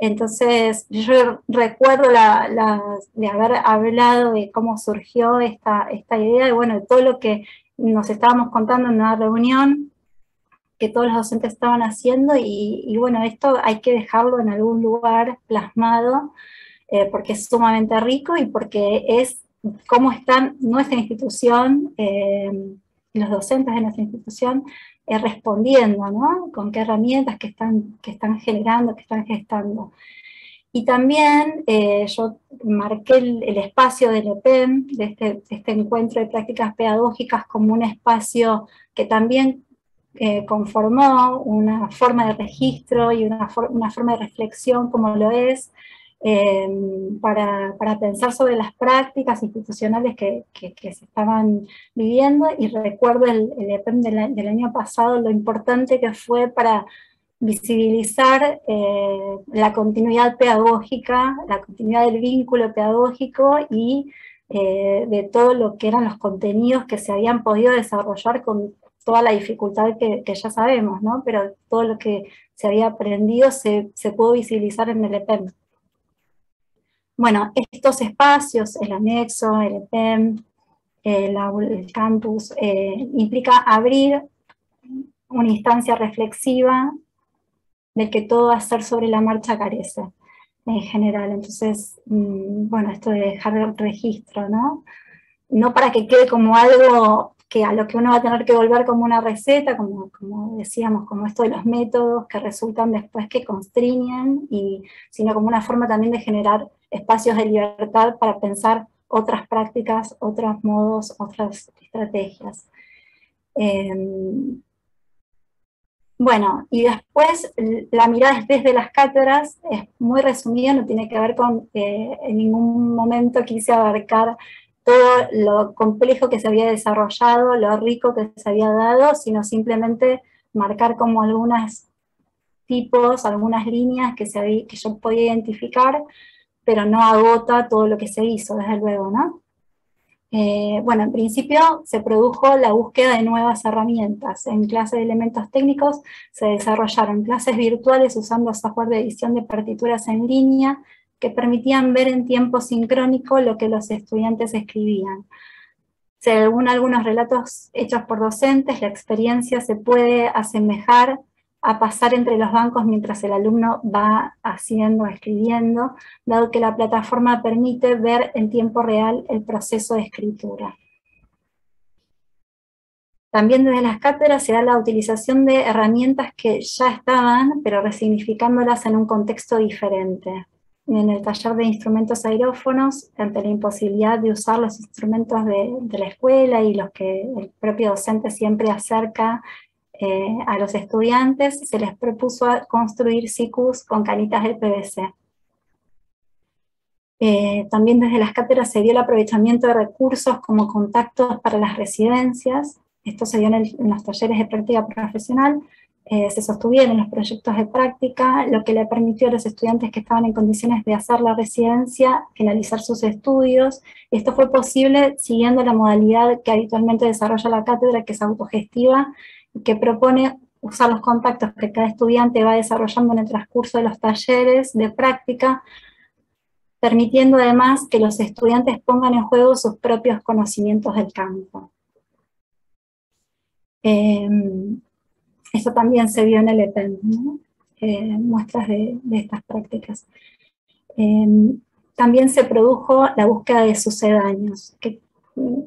Entonces, yo recuerdo de haber hablado de cómo surgió esta idea, y bueno, de todo lo que nos estábamos contando en una reunión, que todos los docentes estaban haciendo, y bueno, esto hay que dejarlo en algún lugar plasmado, porque es sumamente rico, y porque es cómo están nuestra institución, los docentes de nuestra institución, respondiendo, ¿no? Con qué herramientas que están generando, que están gestando. Y también yo marqué el espacio del EPEM, de este encuentro de prácticas pedagógicas, como un espacio que también conformó una forma de registro y una forma de reflexión, como lo es, para pensar sobre las prácticas institucionales que se estaban viviendo. Y recuerdo el EPEM del año pasado, lo importante que fue para visibilizar la continuidad pedagógica, la continuidad del vínculo pedagógico, y de todo lo que eran los contenidos que se habían podido desarrollar con toda la dificultad que ya sabemos, ¿no? Pero todo lo que se había aprendido se pudo visibilizar en el EPEM. Bueno, estos espacios, el anexo, el EPEM, el campus, implica abrir una instancia reflexiva del que todo hacer sobre la marcha carece, en general. Entonces, bueno, esto de dejar el registro, ¿no? No para que quede como algo que a lo que uno va a tener que volver como una receta, como decíamos, como esto de los métodos que resultan después que constriñen, sino como una forma también de generar espacios de libertad para pensar otras prácticas, otros modos, otras estrategias. Bueno, y después la mirada desde las cátedras es muy resumida, no tiene que ver con en ningún momento quise abarcar todo lo complejo que se había desarrollado, lo rico que se había dado, sino simplemente marcar como algunos tipos, algunas líneas que yo podía identificar, pero no agota todo lo que se hizo, desde luego, ¿no? Bueno, en principio se produjo la búsqueda de nuevas herramientas. En clase de elementos técnicos se desarrollaron clases virtuales usando software de edición de partituras en línea que permitían ver en tiempo sincrónico lo que los estudiantes escribían. Según algunos relatos hechos por docentes, la experiencia se puede asemejar a pasar entre los bancos mientras el alumno va haciendo, escribiendo, dado que la plataforma permite ver en tiempo real el proceso de escritura. También desde las cátedras se da la utilización de herramientas que ya estaban, pero resignificándolas en un contexto diferente. En el taller de instrumentos aerófonos, ante la imposibilidad de usar los instrumentos de la escuela y los que el propio docente siempre acerca a los estudiantes, se les propuso construir SICUs con canitas de PVC. También desde las cátedras se dio el aprovechamiento de recursos como contactos para las residencias. Esto se dio en los talleres de práctica profesional. Se sostuvieron los proyectos de práctica, lo que le permitió a los estudiantes que estaban en condiciones de hacer la residencia finalizar sus estudios. Esto fue posible siguiendo la modalidad que habitualmente desarrolla la cátedra, que es autogestiva, que propone usar los contactos que cada estudiante va desarrollando en el transcurso de los talleres de práctica, permitiendo además que los estudiantes pongan en juego sus propios conocimientos del campo. Esto también se vio en el EPEM, ¿no? Muestras de estas prácticas. También se produjo la búsqueda de sucedáneos, que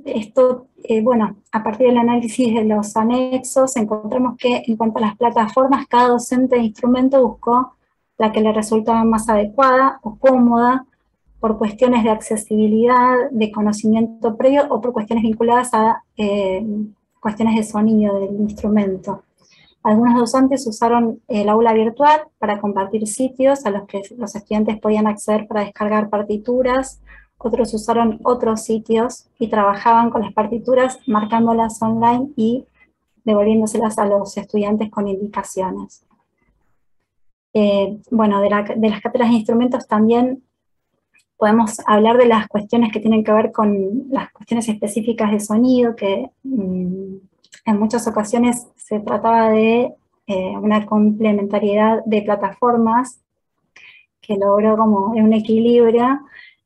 esto, bueno, a partir del análisis de los anexos, encontramos que en cuanto a las plataformas, cada docente de instrumento buscó la que le resultaba más adecuada o cómoda por cuestiones de accesibilidad, de conocimiento previo o por cuestiones vinculadas a cuestiones de sonido del instrumento. Algunos docentes usaron el aula virtual para compartir sitios a los que los estudiantes podían acceder para descargar partituras. Otros usaron otros sitios y trabajaban con las partituras, marcándolas online y devolviéndoselas a los estudiantes con indicaciones. Bueno, de las cátedras de instrumentos también podemos hablar de las cuestiones que tienen que ver con las cuestiones específicas de sonido, que en muchas ocasiones se trataba de una complementariedad de plataformas que logró como un equilibrio.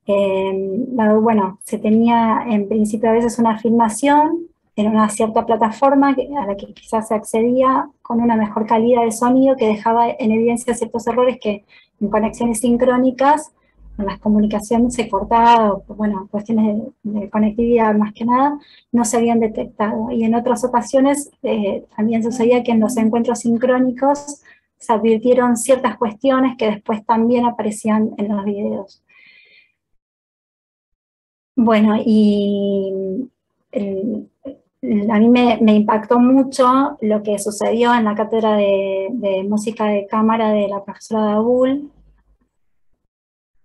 Bueno, se tenía en principio a veces una filmación en una cierta plataforma a la que quizás se accedía con una mejor calidad de sonido que dejaba en evidencia ciertos errores que en conexiones sincrónicas, en las comunicaciones se cortaba, o bueno, cuestiones de conectividad más que nada, no se habían detectado. Y en otras ocasiones también sucedía que en los encuentros sincrónicos se advirtieron ciertas cuestiones que después también aparecían en los videos. Bueno, y a mí me impactó mucho lo que sucedió en la cátedra de música de cámara de la profesora Dabul,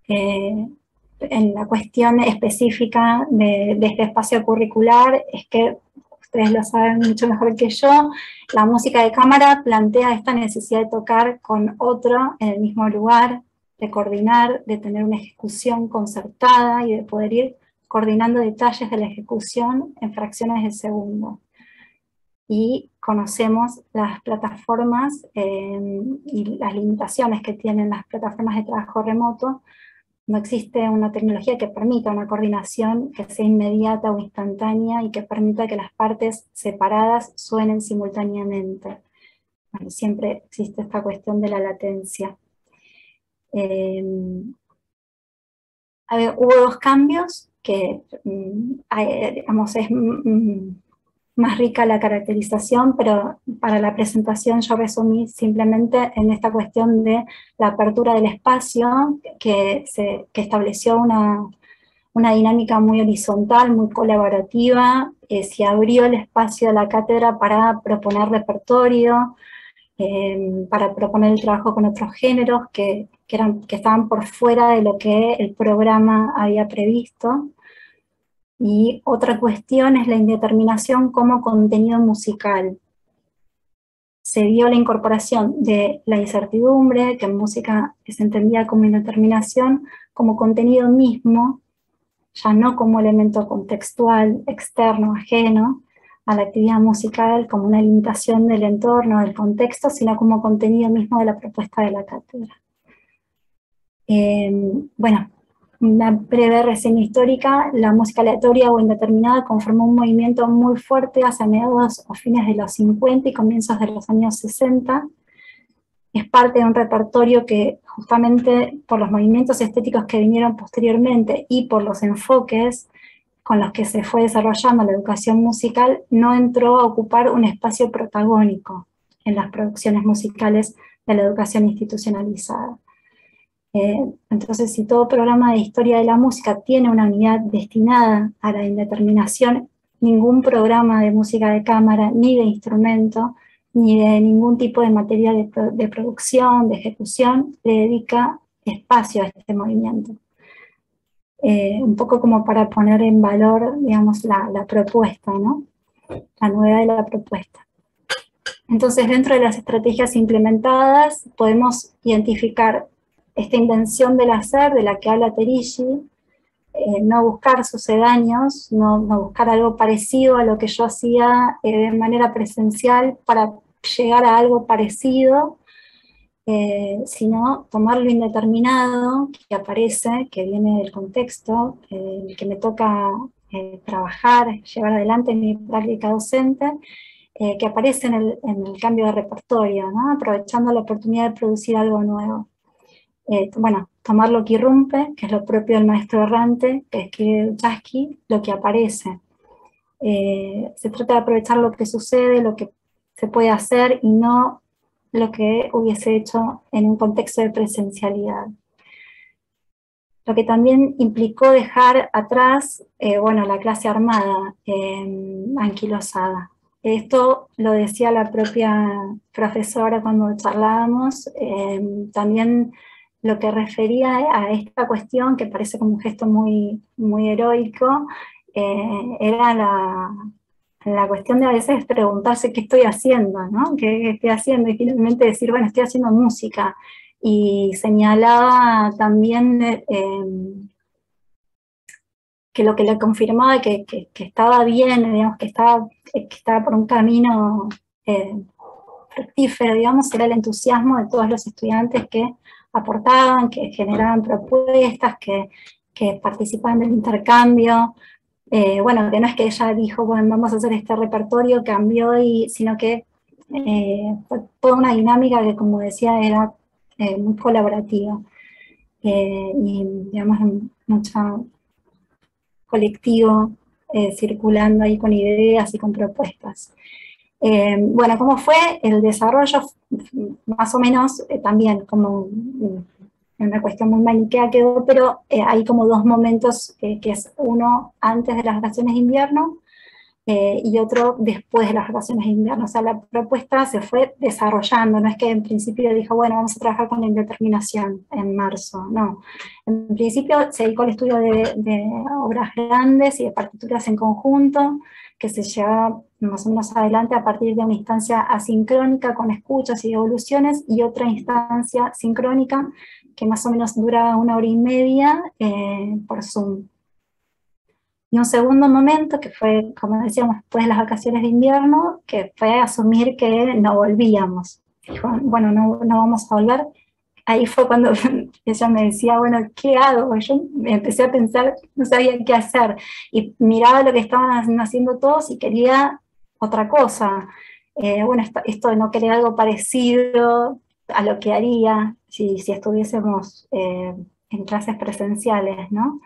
en la cuestión específica de este espacio curricular, es que ustedes lo saben mucho mejor que yo, la música de cámara plantea esta necesidad de tocar con otro en el mismo lugar, de coordinar, de tener una ejecución concertada y de poder ir coordinando detalles de la ejecución en fracciones de segundo. y conocemos las plataformas y las limitaciones que tienen las plataformas de trabajo remoto. No existe una tecnología que permita una coordinación que sea inmediata o instantánea y que permita que las partes separadas suenen simultáneamente. Bueno, siempre existe esta cuestión de la latencia. Hubo dos cambios que, digamos, es más rica la caracterización, pero para la presentación yo resumí simplemente en esta cuestión de la apertura del espacio, que estableció una dinámica muy horizontal, muy colaborativa. Se abrió el espacio de la cátedra para proponer repertorio, para proponer el trabajo con otros géneros que estaban por fuera de lo que el programa había previsto. Y otra cuestión es la indeterminación como contenido musical. Se vio la incorporación de la incertidumbre, que en música se entendía como indeterminación, como contenido mismo, ya no como elemento contextual, externo, ajeno a la actividad musical, como una limitación del entorno, del contexto, sino como contenido mismo de la propuesta de la cátedra. Bueno, una breve reseña histórica: la música aleatoria o indeterminada conformó un movimiento muy fuerte hacia mediados o fines de los 50 y comienzos de los años 60. Es parte de un repertorio que, justamente por los movimientos estéticos que vinieron posteriormente y por los enfoques con los que se fue desarrollando la educación musical, no entró a ocupar un espacio protagónico en las producciones musicales de la educación institucionalizada. Entonces, si todo programa de historia de la música tiene una unidad destinada a la indeterminación, ningún programa de música de cámara, ni de instrumento, ni de ningún tipo de materia de producción, de ejecución, le dedica espacio a este movimiento. Un poco como para poner en valor, digamos, la propuesta, ¿no? La novedad de la propuesta. Entonces, dentro de las estrategias implementadas, podemos identificar esta invención del hacer, de la que habla Terici, no buscar sucedáneos, no buscar algo parecido a lo que yo hacía de manera presencial para llegar a algo parecido, sino tomar lo indeterminado que aparece, que viene del contexto, que me toca trabajar, llevar adelante mi práctica docente, que aparece en el cambio de repertorio, ¿no? Aprovechando la oportunidad de producir algo nuevo. Bueno, tomar lo que irrumpe, que es lo propio del maestro errante, que escribe Chasky, lo que aparece. Se trata de aprovechar lo que sucede, lo que se puede hacer, y no lo que hubiese hecho en un contexto de presencialidad. Lo que también implicó dejar atrás, bueno, la clase armada, anquilosada. Esto lo decía la propia profesora cuando charlábamos. También lo que refería a esta cuestión, que parece como un gesto muy, muy heroico, era la cuestión de a veces preguntarse qué estoy haciendo, ¿no? ¿Qué estoy haciendo? Y finalmente decir, bueno, estoy haciendo música. Y señalaba también que lo que le confirmaba que estaba bien, digamos, que estaba por un camino fructífero, digamos, era el entusiasmo de todos los estudiantes que aportaban, que generaban propuestas, que participaban del intercambio. Bueno, que no es que ella dijo, bueno, vamos a hacer este repertorio, cambió, sino que fue toda una dinámica que, como decía, era muy colaborativa. Y, digamos, mucho colectivo circulando ahí con ideas y con propuestas. Bueno, ¿cómo fue el desarrollo? Más o menos también como una cuestión muy maniquea quedó, pero hay como dos momentos, que es uno antes de las vacaciones de invierno y otro después de las vacaciones de invierno. O sea, la propuesta se fue desarrollando, no es que en principio dijo, bueno, vamos a trabajar con la indeterminación en marzo, no. En principio se dedicó al estudio de obras grandes y de partituras en conjunto, que se llevaba más o menos adelante a partir de una instancia asincrónica con escuchas y devoluciones, y otra instancia sincrónica que más o menos dura 1 hora y media por Zoom. Y un segundo momento, que fue, como decíamos, después de las vacaciones de invierno, que fue asumir que no volvíamos. Dijo, bueno, no vamos a volver. Ahí fue cuando ella me decía, bueno, ¿qué hago? Yo me empecé a pensar, no sabía qué hacer. Y miraba lo que estaban haciendo todos y quería otra cosa. Bueno, esto de no querer algo parecido a lo que haría si estuviésemos en clases presenciales, ¿no?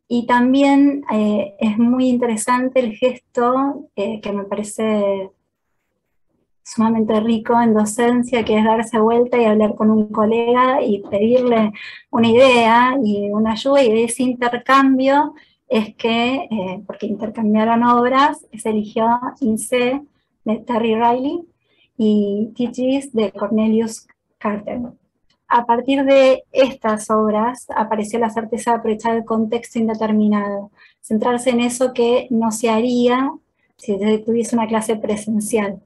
Y también es muy interesante el gesto que me parece sumamente rico en docencia, que es darse vuelta y hablar con un colega y pedirle una idea y una ayuda, y ese intercambio es que, porque intercambiaron obras, se eligió INSEE de Terry Riley y Teaches de Cornelius Carter. A partir de estas obras apareció la certeza de aprovechar el contexto indeterminado, centrarse en eso que no se haría si tuviese una clase presencial.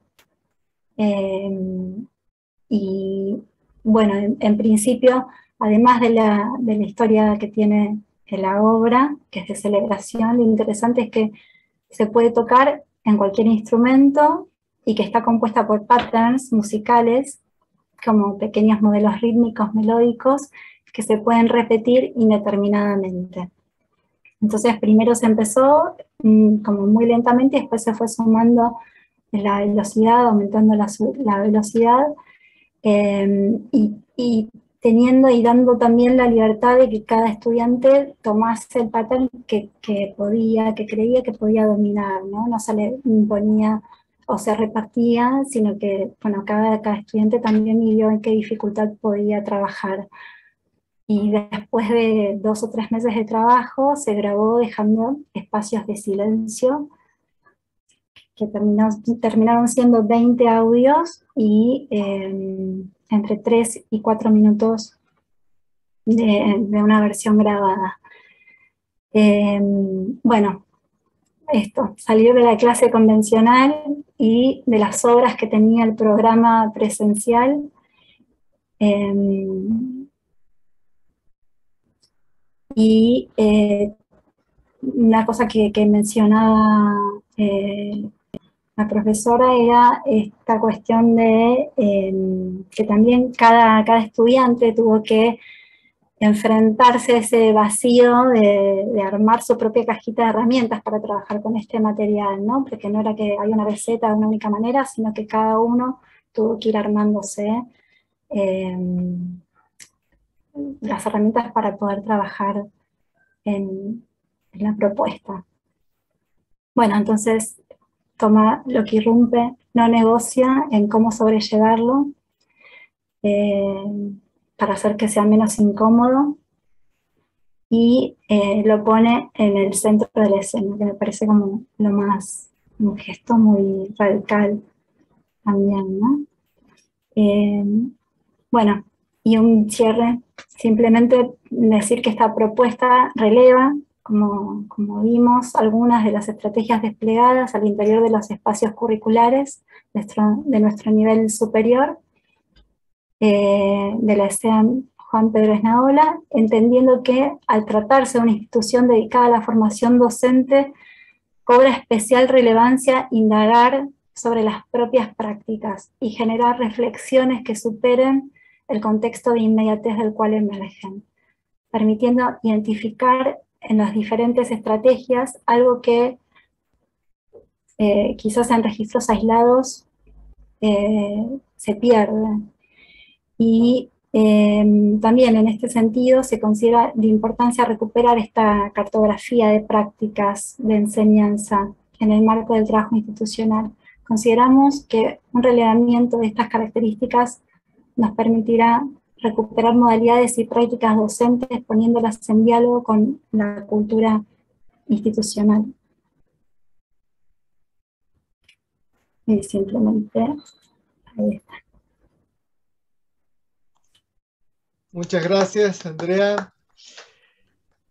Y bueno, en principio, además de la historia que tiene la obra, que es de celebración, lo interesante es que se puede tocar en cualquier instrumento y que está compuesta por patterns musicales, como pequeños modelos rítmicos, melódicos, que se pueden repetir indeterminadamente. Entonces primero se empezó como muy lentamente y después se fue sumando la velocidad, aumentando la velocidad, y teniendo y dando también la libertad de que cada estudiante tomase el pattern que creía que podía dominar, ¿no? No se le imponía o se repartía, sino que, bueno, cada estudiante también midió en qué dificultad podía trabajar. Y después de 2 o 3 meses de trabajo, se grabó dejando espacios de silencio, que terminaron siendo 20 audios y entre 3 y 4 minutos de una versión grabada. Bueno, esto, salir de la clase convencional y de las obras que tenía el programa presencial. Y una cosa que mencionaba la profesora era esta cuestión de que también cada estudiante tuvo que enfrentarse a ese vacío de armar su propia cajita de herramientas para trabajar con este material, ¿no? Porque no era que hay una receta de una única manera, sino que cada uno tuvo que ir armándose las herramientas para poder trabajar en la propuesta. Bueno, entonces toma lo que irrumpe, no negocia en cómo sobrellevarlo para hacer que sea menos incómodo, y lo pone en el centro de la escena, que me parece como lo más, un gesto muy radical también, ¿no? Bueno, y un cierre, simplemente decir que esta propuesta releva, como vimos, algunas de las estrategias desplegadas al interior de los espacios curriculares de nuestro nivel superior, de la SEAM Juan Pedro Esnaola, entendiendo que al tratarse de una institución dedicada a la formación docente, cobra especial relevancia indagar sobre las propias prácticas y generar reflexiones que superen el contexto de inmediatez del cual emergen, permitiendo identificar en las diferentes estrategias algo que quizás en registros aislados se pierde. Y también en este sentido se considera de importancia recuperar esta cartografía de prácticas de enseñanza en el marco del trabajo institucional. Consideramos que un relevamiento de estas características nos permitirá recuperar modalidades y prácticas docentes poniéndolas en diálogo con la cultura institucional. Y simplemente ahí está. Muchas gracias, Andrea.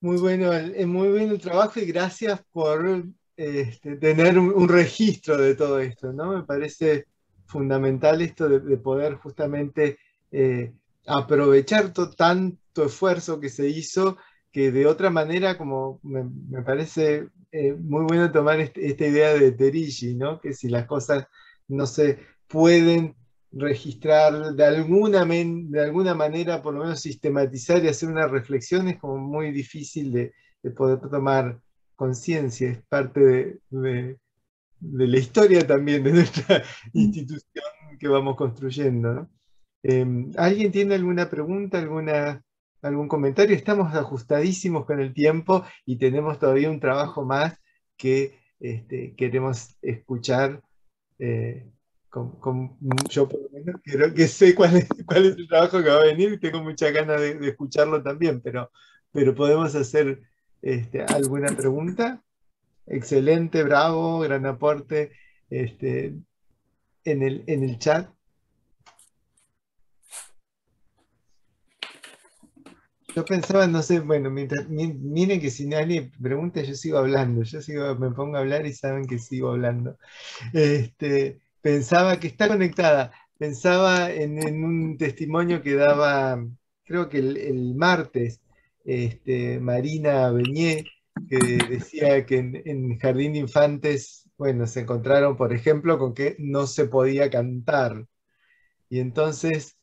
Muy bueno el trabajo y gracias por tener un registro de todo esto, ¿no? Me parece fundamental esto de poder justamente aprovechar tanto esfuerzo que se hizo, que de otra manera, como me parece muy bueno tomar esta idea de Terigi, ¿no? Que si las cosas no se pueden registrar de alguna manera, por lo menos sistematizar y hacer una reflexión, es como muy difícil de poder tomar conciencia, es parte de la historia también de nuestra institución que vamos construyendo, ¿no? ¿Alguien tiene alguna pregunta, algún comentario? Estamos ajustadísimos con el tiempo y tenemos todavía un trabajo más que queremos escuchar. Yo por lo menos creo que sé cuál es el trabajo que va a venir y tengo muchas ganas de escucharlo también, pero podemos hacer alguna pregunta. Excelente, bravo, gran aporte en el chat. Yo pensaba, no sé, bueno, miren que si nadie pregunta, yo sigo hablando, me pongo a hablar y saben que sigo hablando. Pensaba que está conectada, pensaba en un testimonio que daba, creo que el martes, Marina Beñé, que decía que en Jardín de Infantes, bueno, se encontraron, por ejemplo, con que no se podía cantar. Y entonces,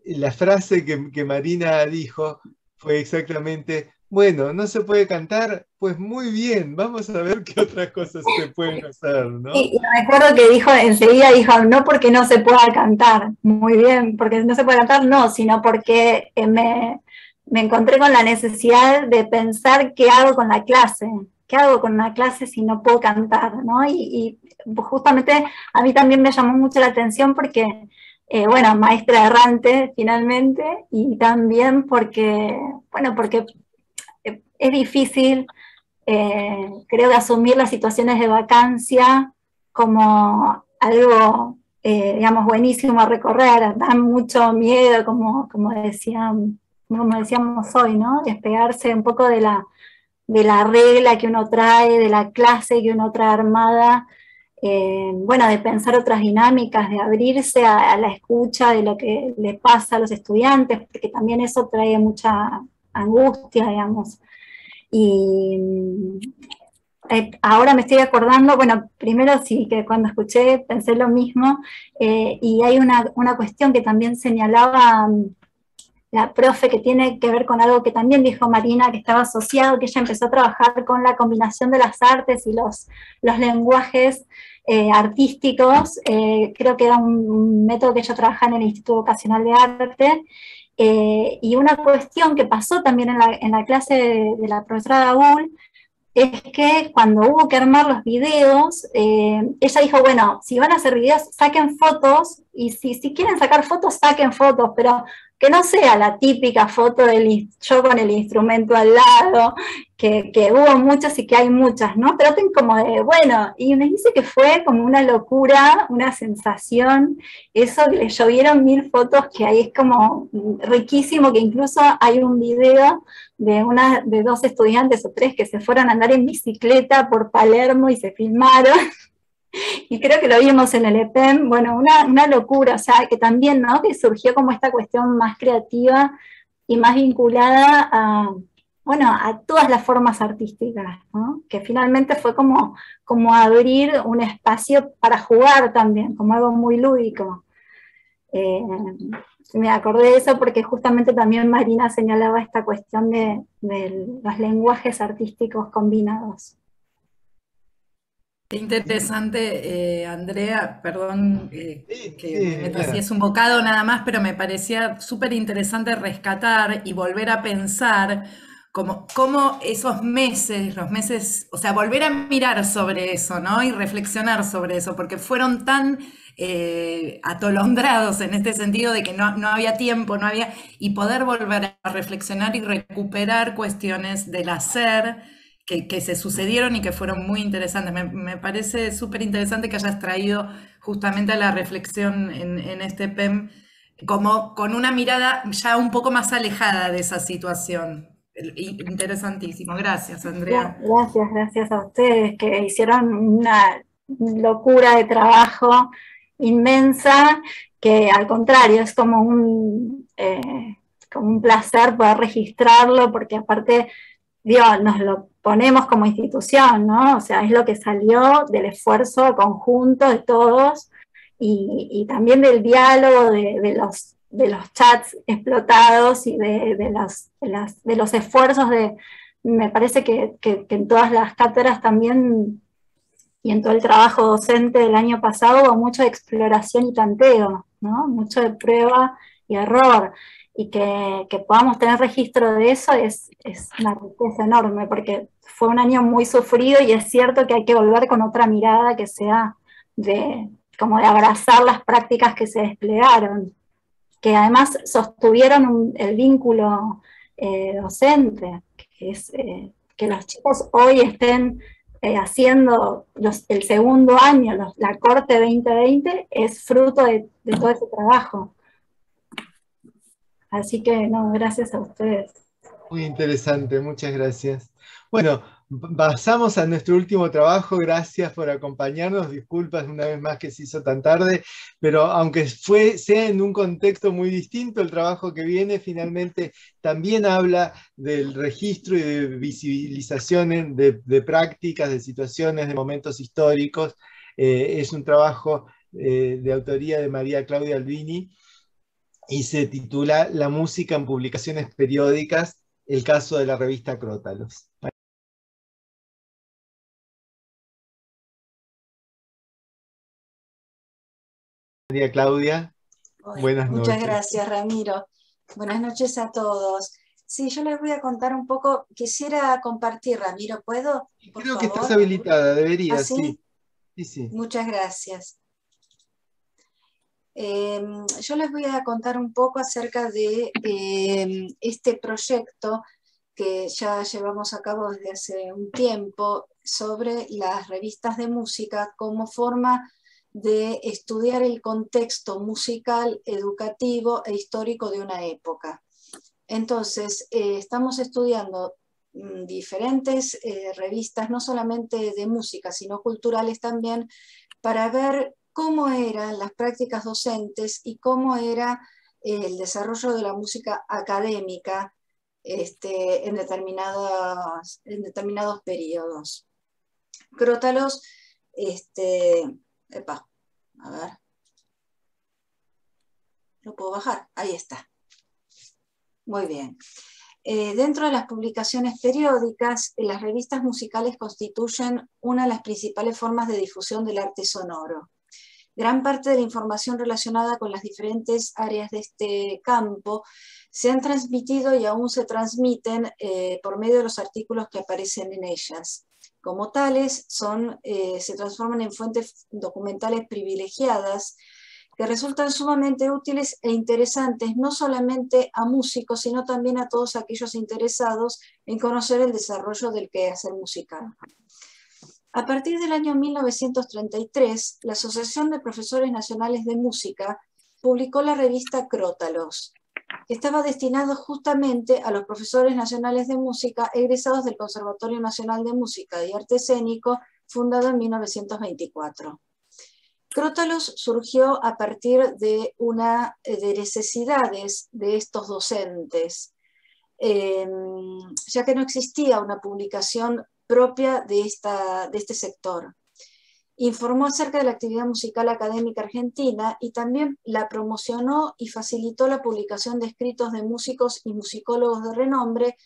la frase que Marina dijo fue exactamente, bueno, no se puede cantar, pues muy bien, vamos a ver qué otras cosas se pueden hacer, ¿no? Y recuerdo que enseguida dijo, no porque no se pueda cantar, muy bien, porque no se puede cantar, no, sino porque me encontré con la necesidad de pensar qué hago con la clase. ¿Qué hago con una clase si no puedo cantar? ¿No? Y justamente a mí también me llamó mucho la atención porque, bueno, maestra errante finalmente, y también porque, bueno, porque es difícil, creo que asumir las situaciones de vacancia como algo, digamos, buenísimo a recorrer, da mucho miedo, como decíamos hoy, ¿no? Despegarse un poco de la regla que uno trae, de la clase que uno trae armada, bueno, de pensar otras dinámicas, de abrirse a la escucha de lo que le pasa a los estudiantes, porque también eso trae mucha angustia, digamos. Y ahora me estoy acordando, bueno, primero sí, que cuando escuché pensé lo mismo, y hay una cuestión que también señalaba la profe, que tiene que ver con algo que también dijo Marina, que estaba asociado, que ella empezó a trabajar con la combinación de las artes y los lenguajes artísticos. Creo que era un método que ella trabajaba en el Instituto Vocacional de Arte. Y una cuestión que pasó también en la clase de la profesora Daúl, es que cuando hubo que armar los videos, ella dijo, bueno, si van a hacer videos, saquen fotos, y si quieren sacar fotos, saquen fotos, pero que no sea la típica foto yo con el instrumento al lado, que hubo muchas y que hay muchas, ¿no? Traten como de, bueno, y me dice que fue como una locura, una sensación, eso que le llovieron 1000 fotos, que ahí es como riquísimo, que incluso hay un video de 2 estudiantes o 3 que se fueron a andar en bicicleta por Palermo y se filmaron. Y creo que lo vimos en el EPEM, bueno, una locura, o sea, que también, ¿no? Que surgió como esta cuestión más creativa y más vinculada bueno, a todas las formas artísticas, ¿no? Que finalmente fue como abrir un espacio para jugar también, como algo muy lúdico. Me acordé de eso porque justamente también Marina señalaba esta cuestión de los lenguajes artísticos combinados. Qué interesante, Andrea, perdón que me meto así, claro. es un bocado nada más, pero me parecía súper interesante rescatar y volver a pensar cómo esos meses, los meses, o sea, volver a mirar sobre eso, ¿no? Y reflexionar sobre eso, porque fueron tan atolondrados en este sentido de que no había tiempo, y poder volver a reflexionar y recuperar cuestiones del hacer, que se sucedieron y que fueron muy interesantes. Me parece súper interesante que hayas traído justamente a la reflexión en este PEM como con una mirada ya un poco más alejada de esa situación. Interesantísimo. Gracias, Andrea. Gracias a ustedes que hicieron una locura de trabajo inmensa, que al contrario es como como un placer poder registrarlo, porque aparte, digo, nos lo ponemos como institución, ¿no? O sea, es lo que salió del esfuerzo conjunto de todos y también del diálogo de los chats explotados y de los esfuerzos me parece que en todas las cátedras también y en todo el trabajo docente del año pasado hubo mucho de exploración y tanteo, ¿no? Mucho de prueba y error, y que podamos tener registro de eso es una riqueza enorme, porque fue un año muy sufrido y es cierto que hay que volver con otra mirada que sea como de abrazar las prácticas que se desplegaron, que además sostuvieron el vínculo docente, que es que los chicos hoy estén haciendo el segundo año, la Corte 2020, es fruto de todo ese trabajo. Así que, no, gracias a ustedes. Muy interesante, muchas gracias. Bueno, pasamos a nuestro último trabajo. Gracias por acompañarnos. Disculpas una vez más que se hizo tan tarde, pero aunque sea en un contexto muy distinto, el trabajo que viene finalmente también habla del registro y de visibilización de prácticas, de situaciones, de momentos históricos. Es un trabajo de autoría de María Claudia Albini y se titula La música en publicaciones periódicas, el caso de la revista Crótalos. María Claudia, buenas noches. Muchas gracias, Ramiro. Buenas noches a todos. Sí, yo les voy a contar un poco, quisiera compartir, Ramiro, ¿puedo? Creo que estás habilitada, deberías, ¿sí? Sí. Muchas gracias. Yo les voy a contar un poco acerca de este proyecto que ya llevamos a cabo desde hace un tiempo sobre las revistas de música como forma de estudiar el contexto musical, educativo e histórico de una época. Entonces, estamos estudiando diferentes revistas, no solamente de música, sino culturales también, para ver cómo eran las prácticas docentes y cómo era el desarrollo de la música académica en determinados periodos. Crótalos, a ver, ¿lo puedo bajar? Ahí está. Muy bien. Dentro de las publicaciones periódicas, las revistas musicales constituyen una de las principales formas de difusión del arte sonoro. Gran parte de la información relacionada con las diferentes áreas de este campo se han transmitido y aún se transmiten por medio de los artículos que aparecen en ellas. Como tales, se transforman en fuentes documentales privilegiadas que resultan sumamente útiles e interesantes no solamente a músicos, sino también a todos aquellos interesados en conocer el desarrollo del quehacer musical. A partir del año 1933, la Asociación de Profesores Nacionales de Música publicó la revista Crótalos, que estaba destinado justamente a los profesores nacionales de música egresados del Conservatorio Nacional de Música y Arte Escénico, fundado en 1924. Crótalos surgió a partir de necesidades de estos docentes, ya que no existía una publicación propia de este sector. Informó acerca de la actividad musical académica argentina y también la promocionó y facilitó la publicación de escritos de músicos y musicólogos de renombre,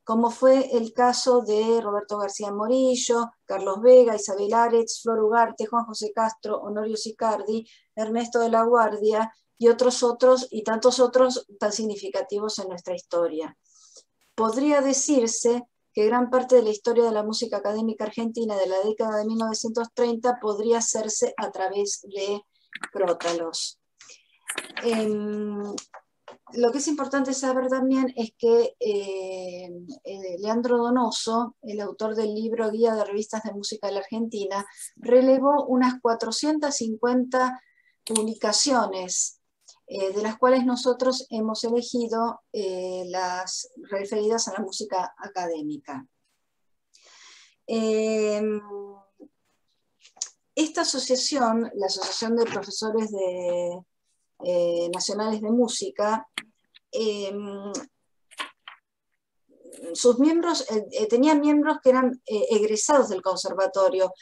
como fue el caso de Roberto García Morillo, Carlos Vega, Isabel Aretz, Flor Ugarte, Juan José Castro, Honorio Sicardi, Ernesto de la Guardia y tantos otros tan significativos en nuestra historia. Podría decirse que gran parte de la historia de la música académica argentina de la década de 1930 podría hacerse a través de Crótalos. Lo que es importante saber también es que Leandro Donoso, el autor del libro Guía de Revistas de Música de la Argentina, relevó unas 450 publicaciones, de las cuales nosotros hemos elegido las referidas a la música académica. Esta asociación, la Asociación de Profesores Nacionales de Música, sus miembros, tenían miembros que eran egresados del conservatorio.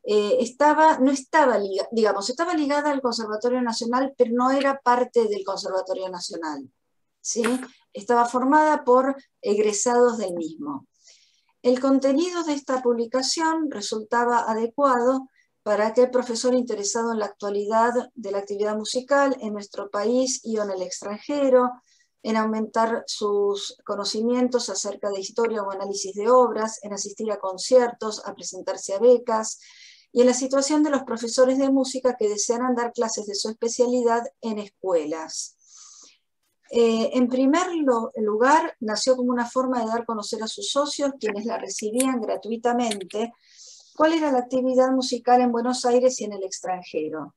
No estaba estaba ligada al Conservatorio Nacional, pero no era parte del Conservatorio Nacional, ¿sí? Estaba formada por egresados del mismo. El contenido de esta publicación resultaba adecuado para aquel profesor interesado en la actualidad de la actividad musical en nuestro país y o en el extranjero, en aumentar sus conocimientos acerca de historia o análisis de obras, en asistir a conciertos, a presentarse a becas, y en la situación de los profesores de música que desearan dar clases de su especialidad en escuelas. En primer lugar, nació como una forma de dar a conocer a sus socios, quienes la recibían gratuitamente, cuál era la actividad musical en Buenos Aires y en el extranjero.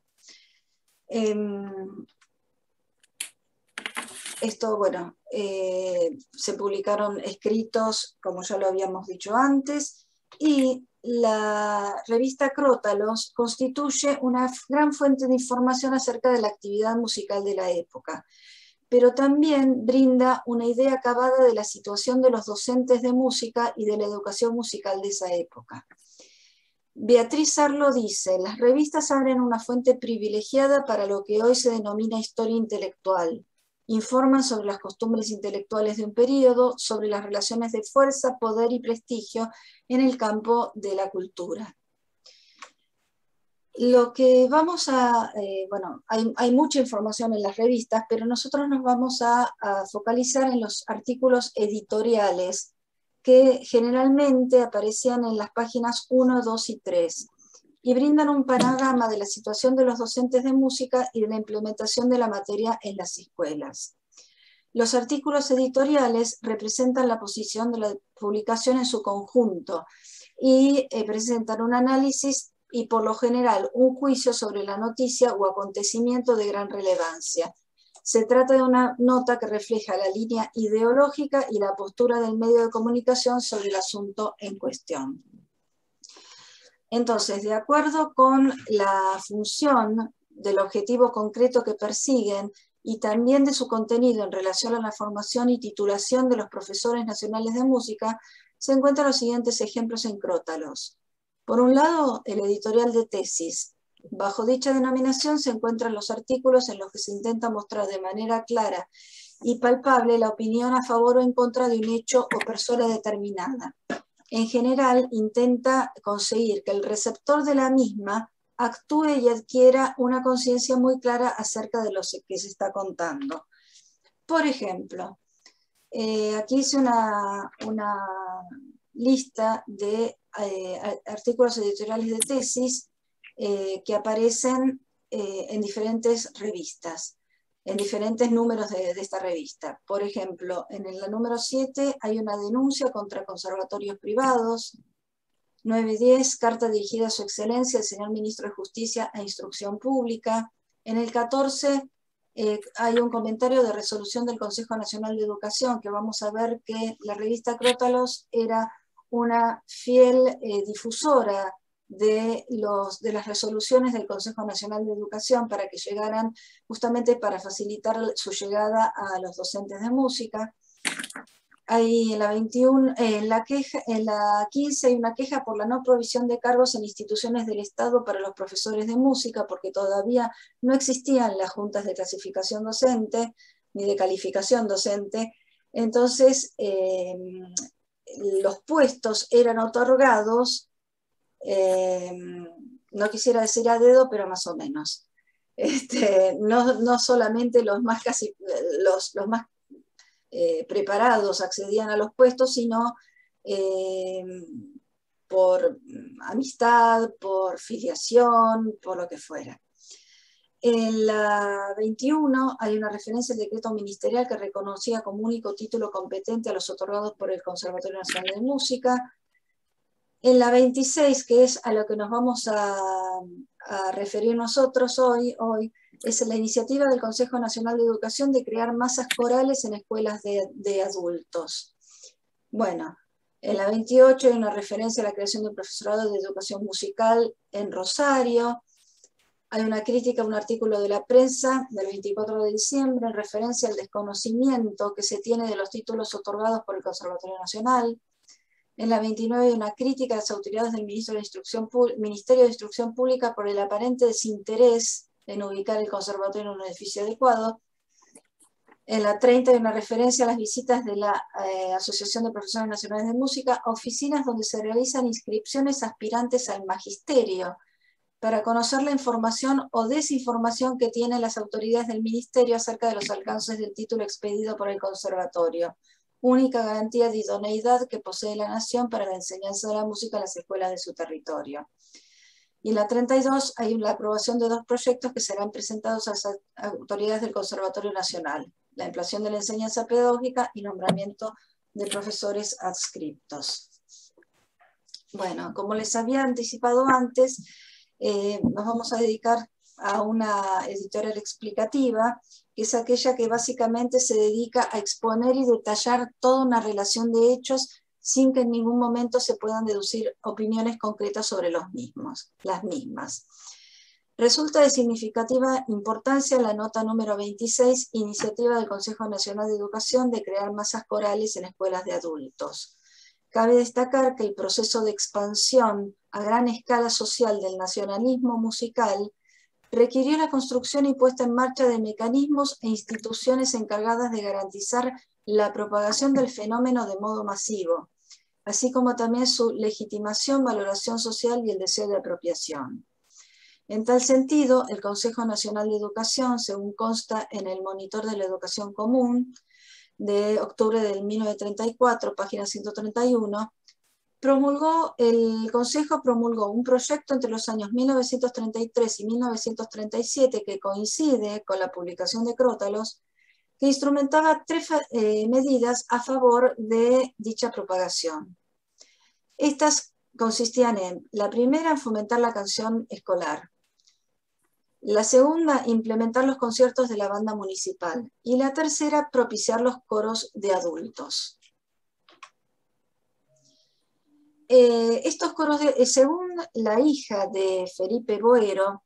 Se publicaron escritos, como ya lo habíamos dicho antes, y la revista Crótalos constituye una gran fuente de información acerca de la actividad musical de la época, pero también brinda una idea acabada de la situación de los docentes de música y de la educación musical de esa época. Beatriz Arlo dice: las revistas abren una fuente privilegiada para lo que hoy se denomina historia intelectual. Informan sobre las costumbres intelectuales de un periodo, sobre las relaciones de fuerza, poder y prestigio en el campo de la cultura. Lo que vamos a, hay mucha información en las revistas, pero nosotros nos vamos a focalizar en los artículos editoriales que generalmente aparecían en las páginas 1, 2 y 3 y brindan un panorama de la situación de los docentes de música y de la implementación de la materia en las escuelas. Los artículos editoriales representan la posición de la publicación en su conjunto y presentan un análisis y por lo general un juicio sobre la noticia o acontecimiento de gran relevancia. Se trata de una nota que refleja la línea ideológica y la postura del medio de comunicación sobre el asunto en cuestión. Entonces, de acuerdo con la función del objetivo concreto que persiguen y también de su contenido en relación a la formación y titulación de los profesores nacionales de música, se encuentran los siguientes ejemplos en Crótalos. Por un lado, el editorial de tesis. Bajo dicha denominación se encuentran los artículos en los que se intenta mostrar de manera clara y palpable la opinión a favor o en contra de un hecho o persona determinada. En general, intenta conseguir que el receptor de la misma actúe y adquiera una conciencia muy clara acerca de lo que se está contando. Por ejemplo, aquí hice una lista de artículos editoriales de tesis que aparecen en diferentes revistas, en diferentes números de esta revista. Por ejemplo, en el número 7 hay una denuncia contra conservatorios privados. 9 y 10, carta dirigida a su excelencia, el señor ministro de Justicia e Instrucción Pública. En el 14 hay un comentario de resolución del Consejo Nacional de Educación, que vamos a ver que la revista Crótalos era una fiel difusora de las resoluciones del Consejo Nacional de Educación para que llegaran, justamente para facilitar su llegada a los docentes de música. Ahí en la 21, en la 15 hay una queja por la no provisión de cargos en instituciones del Estado para los profesores de música, porque todavía no existían las juntas de clasificación docente ni de calificación docente. Entonces, los puestos eran otorgados, no quisiera decir a dedo, pero más o menos. No solamente los más preparados accedían a los puestos, sino por amistad, por filiación, por lo que fuera. En la 21 hay una referencia al decreto ministerial que reconocía como único título competente a los otorgados por el Conservatorio Nacional de Música. En la 26, que es a lo que nos vamos a referir nosotros hoy, es la iniciativa del Consejo Nacional de Educación de crear masas corales en escuelas de adultos. Bueno, en la 28 hay una referencia a la creación de un profesorado de educación musical en Rosario. Hay una crítica a un artículo de la prensa del 24 de diciembre en referencia al desconocimiento que se tiene de los títulos otorgados por el Conservatorio Nacional. En la 29 hay una crítica a las autoridades del Ministerio de Instrucción Pública por el aparente desinterés en ubicar el conservatorio en un edificio adecuado. En la 30 hay una referencia a las visitas de la Asociación de Profesores Nacionales de Música a oficinas donde se realizan inscripciones aspirantes al magisterio para conocer la información o desinformación que tienen las autoridades del ministerio acerca de los alcances del título expedido por el conservatorio, única garantía de idoneidad que posee la nación para la enseñanza de la música en las escuelas de su territorio. Y en la 32 hay la aprobación de 2 proyectos que serán presentados a las autoridades del Conservatorio Nacional: la ampliación de la enseñanza pedagógica y nombramiento de profesores adscriptos. Bueno, como les había anticipado antes, nos vamos a dedicar a una editorial explicativa, que es aquella que básicamente se dedica a exponer y detallar toda una relación de hechos sin que en ningún momento se puedan deducir opiniones concretas sobre las mismas. Resulta de significativa importancia la nota número 26, iniciativa del Consejo Nacional de Educación de crear masas corales en escuelas de adultos. Cabe destacar que el proceso de expansión a gran escala social del nacionalismo musical requirió la construcción y puesta en marcha de mecanismos e instituciones encargadas de garantizar la propagación del fenómeno de modo masivo, así como también su legitimación, valoración social y el deseo de apropiación. En tal sentido, el Consejo Nacional de Educación, según consta en el Monitor de la Educación Común, de octubre del 1934, página 131, el Consejo promulgó un proyecto entre los años 1933 y 1937 que coincide con la publicación de Crótalos, que instrumentaba 3 medidas a favor de dicha propagación. Estas consistían en: la primera, en fomentar la canción escolar; la segunda, implementar los conciertos de la banda municipal; y la tercera, propiciar los coros de adultos. Estos coros, según la hija de Felipe Boero,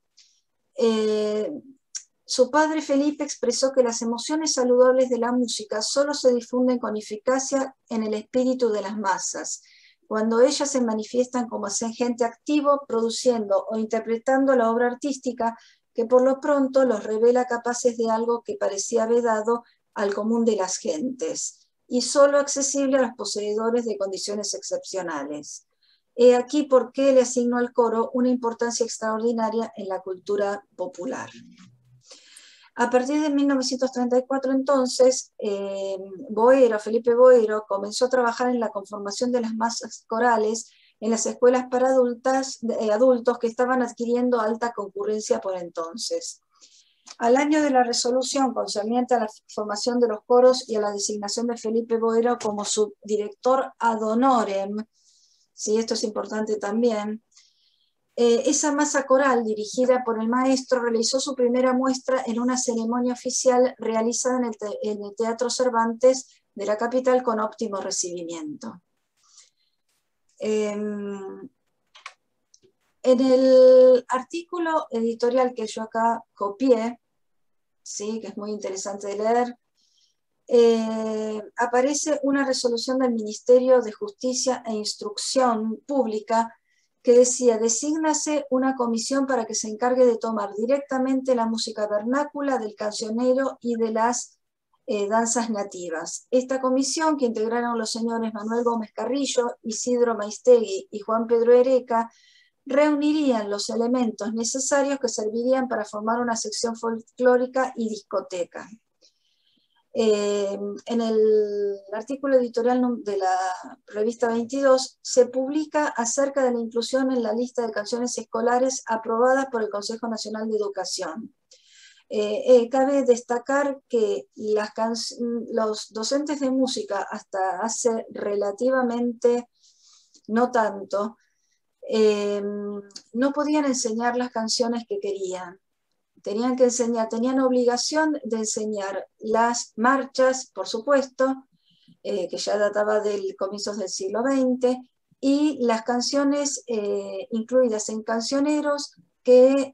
su padre Felipe expresó que las emociones saludables de la música solo se difunden con eficacia en el espíritu de las masas, cuando ellas se manifiestan como agente activo, produciendo o interpretando la obra artística que por lo pronto los revela capaces de algo que parecía vedado al común de las gentes y solo accesible a los poseedores de condiciones excepcionales. He aquí por qué le asignó al coro una importancia extraordinaria en la cultura popular. A partir de 1934, entonces, Felipe Boero comenzó a trabajar en la conformación de las masas corales en las escuelas para adultos que estaban adquiriendo alta concurrencia por entonces. Al año de la resolución concerniente a la formación de los coros y a la designación de Felipe Boero como subdirector ad honorem, sí, esto es importante también, esa masa coral dirigida por el maestro realizó su primera muestra en una ceremonia oficial realizada en el Teatro Cervantes de la capital con óptimo recibimiento. En el artículo editorial que yo acá copié, ¿sí?, que es muy interesante de leer, aparece una resolución del Ministerio de Justicia e Instrucción Pública que decía: desígnase una comisión para que se encargue de tomar directamente la música vernácula, del cancionero y de las danzas nativas. Esta comisión, que integraron los señores Manuel Gómez Carrillo, Isidro Maistegui y Juan Pedro Ereca, reunirían los elementos necesarios que servirían para formar una sección folclórica y discoteca. En el artículo editorial de la revista 22 se publica acerca de la inclusión en la lista de canciones escolares aprobadas por el Consejo Nacional de Educación. Cabe destacar que los docentes de música hasta hace relativamente no tanto no podían enseñar las canciones que querían. Tenían que enseñar, tenían obligación de enseñar las marchas, por supuesto, que ya databa del comienzos del siglo XX, y las canciones incluidas en cancioneros que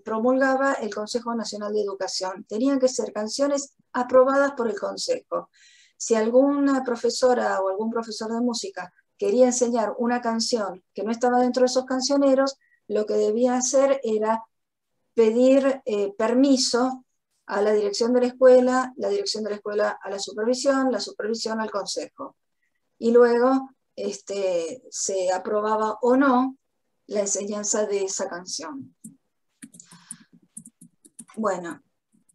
promulgaba el Consejo Nacional de Educación. Tenían que ser canciones aprobadas por el Consejo. Si alguna profesora o algún profesor de música quería enseñar una canción que no estaba dentro de esos cancioneros, lo que debía hacer era pedir permiso a la dirección de la escuela a la supervisión al consejo. Y luego se aprobaba o no la enseñanza de esa canción. Bueno,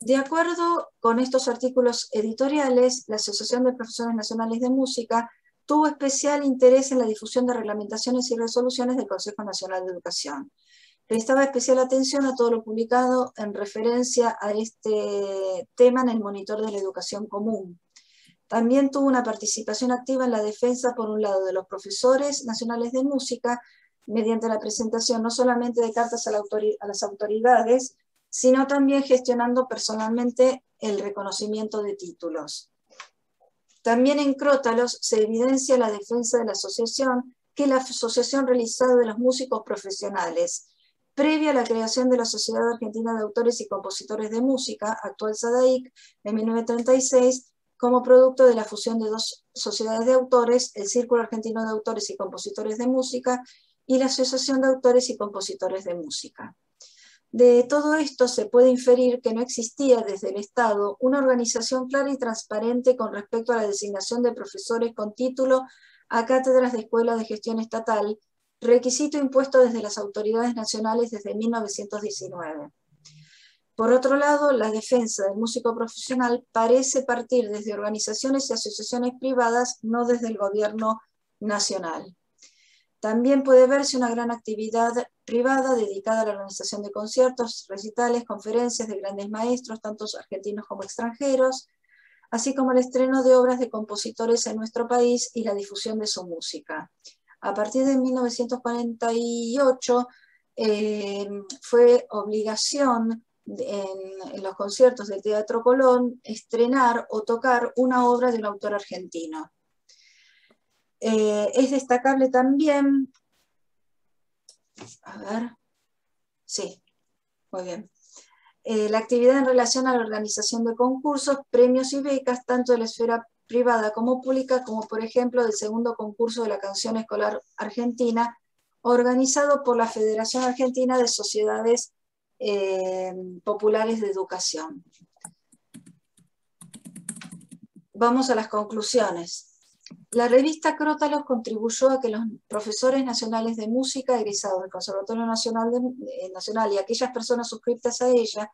de acuerdo con estos artículos editoriales, la Asociación de Profesores Nacionales de Música tuvo especial interés en la difusión de reglamentaciones y resoluciones del Consejo Nacional de Educación. Prestaba especial atención a todo lo publicado en referencia a este tema en el Monitor de la Educación Común. También tuvo una participación activa en la defensa, por un lado, de los profesores nacionales de música, mediante la presentación no solamente de cartas a las autoridades, sino también gestionando personalmente el reconocimiento de títulos. También en Crótalos se evidencia la defensa de la asociación, que es la asociación realizada de los músicos profesionales, previa a la creación de la Sociedad Argentina de Autores y Compositores de Música, actual SADAIC, de 1936, como producto de la fusión de dos sociedades de autores, el Círculo Argentino de Autores y Compositores de Música y la Asociación de Autores y Compositores de Música. De todo esto se puede inferir que no existía desde el Estado una organización clara y transparente con respecto a la designación de profesores con título a cátedras de escuela de gestión estatal, requisito impuesto desde las autoridades nacionales desde 1919. Por otro lado, la defensa del músico profesional parece partir desde organizaciones y asociaciones privadas, no desde el gobierno nacional. También puede verse una gran actividad privada dedicada a la organización de conciertos, recitales, conferencias de grandes maestros, tanto argentinos como extranjeros, así como el estreno de obras de compositores en nuestro país y la difusión de su música. A partir de 1948 fue obligación en los conciertos del Teatro Colón estrenar o tocar una obra de un autor argentino. Es destacable también, muy bien, la actividad en relación a la organización de concursos, premios y becas, tanto de la esfera privada como pública, como por ejemplo del segundo concurso de la canción escolar argentina, organizado por la Federación Argentina de Sociedades Populares de Educación. Vamos a las conclusiones. La revista Crótalos contribuyó a que los profesores nacionales de música egresados del Conservatorio Nacional y aquellas personas suscriptas a ella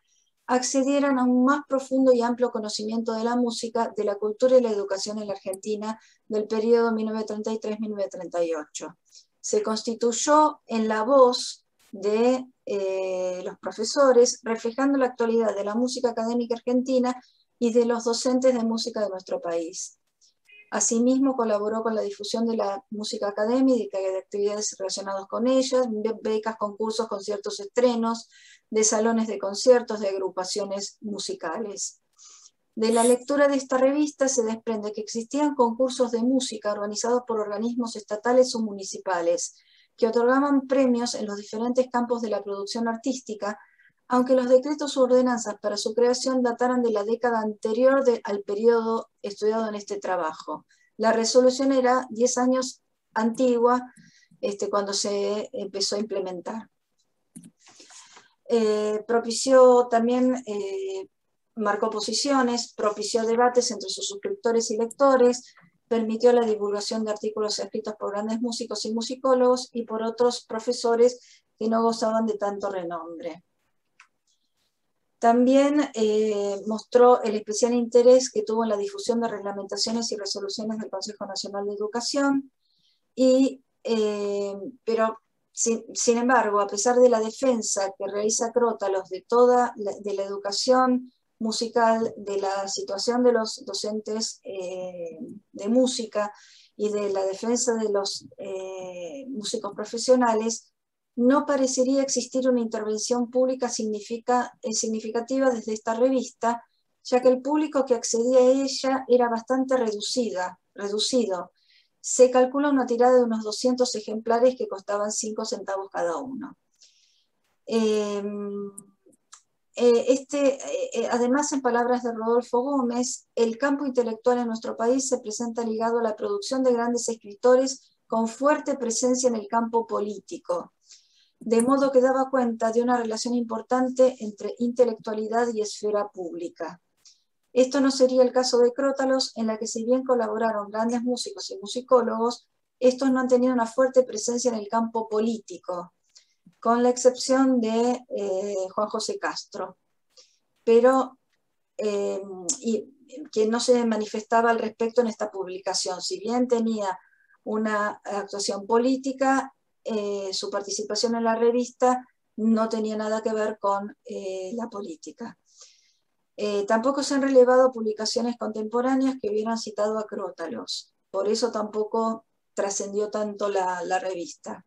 accedieran a un más profundo y amplio conocimiento de la música, de la cultura y la educación en la Argentina del periodo 1933-1938. Se constituyó en la voz de los profesores, reflejando la actualidad de la música académica argentina y de los docentes de música de nuestro país. Asimismo, colaboró con la difusión de la música académica y de actividades relacionadas con ella, becas, concursos, conciertos, estrenos, de salones de conciertos, de agrupaciones musicales. De la lectura de esta revista se desprende que existían concursos de música organizados por organismos estatales o municipales, que otorgaban premios en los diferentes campos de la producción artística, aunque los decretos u ordenanzas para su creación dataran de la década anterior al periodo estudiado en este trabajo. La resolución era 10 años antigua cuando se empezó a implementar. Propició también, marcó posiciones, propició debates entre sus suscriptores y lectores, permitió la divulgación de artículos escritos por grandes músicos y musicólogos y por otros profesores que no gozaban de tanto renombre. También mostró el especial interés que tuvo en la difusión de reglamentaciones y resoluciones del Consejo Nacional de Educación, pero sin embargo, a pesar de la defensa que realiza Crótalos de toda la educación musical, de la situación de los docentes de música y de la defensa de los músicos profesionales, no parecería existir una intervención pública significativa desde esta revista, ya que el público que accedía a ella era bastante reducido. Se calcula una tirada de unos 200 ejemplares que costaban 5 centavos cada uno. Además, en palabras de Rodolfo Gómez, el campo intelectual en nuestro país se presenta ligado a la producción de grandes escritores con fuerte presencia en el campo político, de modo que daba cuenta de una relación importante entre intelectualidad y esfera pública. Esto no sería el caso de Crótalos, en la que si bien colaboraron grandes músicos y musicólogos, estos no han tenido una fuerte presencia en el campo político, con la excepción de Juan José Castro, pero que no se manifestaba al respecto en esta publicación. Si bien tenía una actuación política, su participación en la revista no tenía nada que ver con la política. Tampoco se han relevado publicaciones contemporáneas que hubieran citado a Crótalos, por eso tampoco trascendió tanto la revista.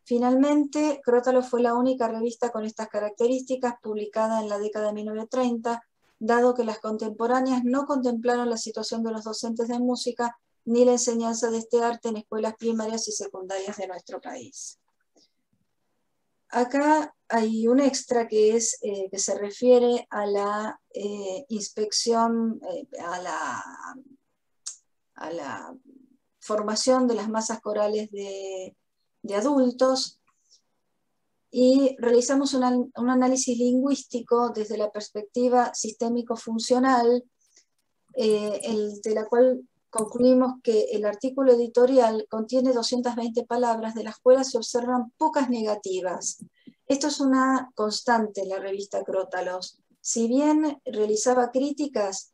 Finalmente, Crótalos fue la única revista con estas características publicada en la década de 1930, dado que las contemporáneas no contemplaron la situación de los docentes de música ni la enseñanza de este arte en escuelas primarias y secundarias de nuestro país. Acá hay un extra que se refiere a la inspección, a la formación de las masas corales de adultos, y realizamos un análisis lingüístico desde la perspectiva sistémico-funcional, de la cual concluimos que el artículo editorial contiene 220 palabras, de las cuales se observan pocas negativas. Esto es una constante en la revista Crótalos. Si bien realizaba críticas,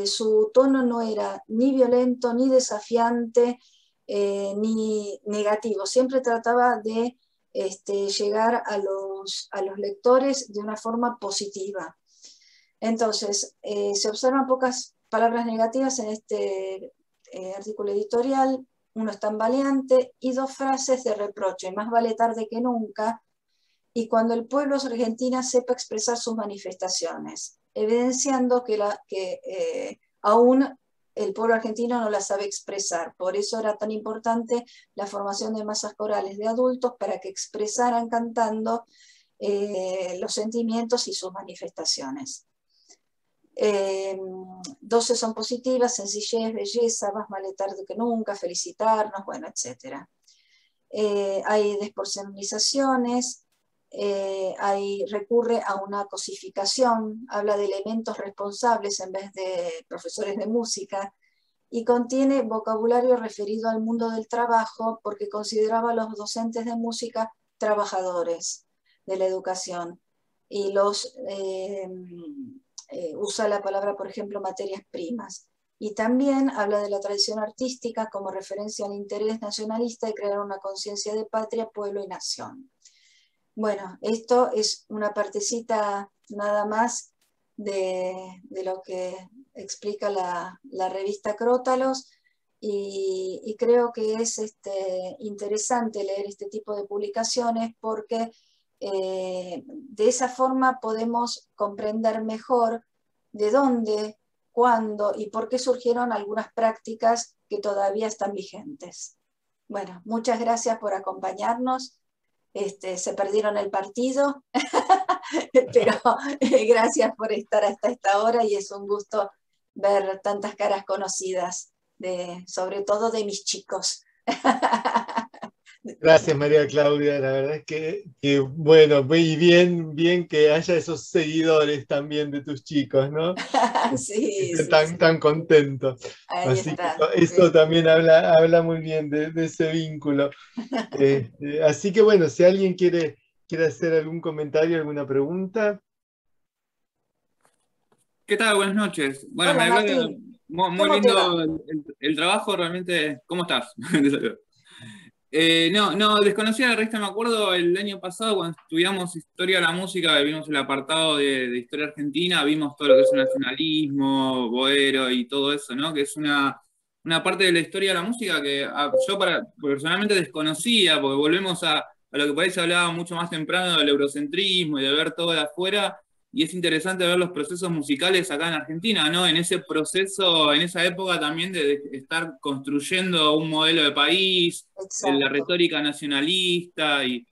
su tono no era ni violento, ni desafiante, ni negativo. Siempre trataba de llegar a los lectores de una forma positiva. Entonces, se observan pocas palabras negativas en este artículo editorial, uno es tambaleante, y 2 frases de reproche: más vale tarde que nunca, y cuando el pueblo argentino sepa expresar sus manifestaciones, evidenciando que aún el pueblo argentino no la sabe expresar. Por eso era tan importante la formación de masas corales de adultos, para que expresaran cantando los sentimientos y sus manifestaciones. 12 son positivas: sencillez, belleza, más vale tarde que nunca, felicitarnos, bueno, etc. Hay despersonalizaciones, recurre a una cosificación, habla de elementos responsables en vez de profesores de música, y contiene vocabulario referido al mundo del trabajo, porque consideraba a los docentes de música trabajadores de la educación, y usa la palabra, por ejemplo, materias primas. Y también habla de la tradición artística como referencia al interés nacionalista y crear una conciencia de patria, pueblo y nación. Bueno, esto es una partecita nada más de lo que explica la revista Crótalos, y creo que es interesante leer este tipo de publicaciones, porque de esa forma podemos comprender mejor de dónde, cuándo y por qué surgieron algunas prácticas que todavía están vigentes. Bueno, muchas gracias por acompañarnos. Se perdieron el partido, pero gracias por estar hasta esta hora, y es un gusto ver tantas caras conocidas, sobre todo de mis chicos. Gracias, María Claudia, la verdad es que bueno, muy bien que haya esos seguidores también de tus chicos, ¿no? Sí, tan contentos. Ahí Así está. que eso también habla muy bien de ese vínculo. Así que bueno, si alguien quiere hacer algún comentario, alguna pregunta. ¿Qué tal? Buenas noches. Bueno, Hola, María Claudia, Martín. muy lindo el trabajo, realmente. ¿Cómo estás? No, desconocía la revista, me acuerdo el año pasado cuando estudiamos Historia de la Música, vimos el apartado de Historia Argentina, vimos todo lo que es el nacionalismo, Boero y todo eso, ¿no? Que es una parte de la historia de la música que yo personalmente desconocía, porque volvemos a lo que por ahí se hablaba mucho más temprano del eurocentrismo y de ver todo de afuera, y es interesante ver los procesos musicales acá en Argentina, ¿no? En ese proceso, en esa época también de estar construyendo un modelo de país, Exacto. la retórica nacionalista, y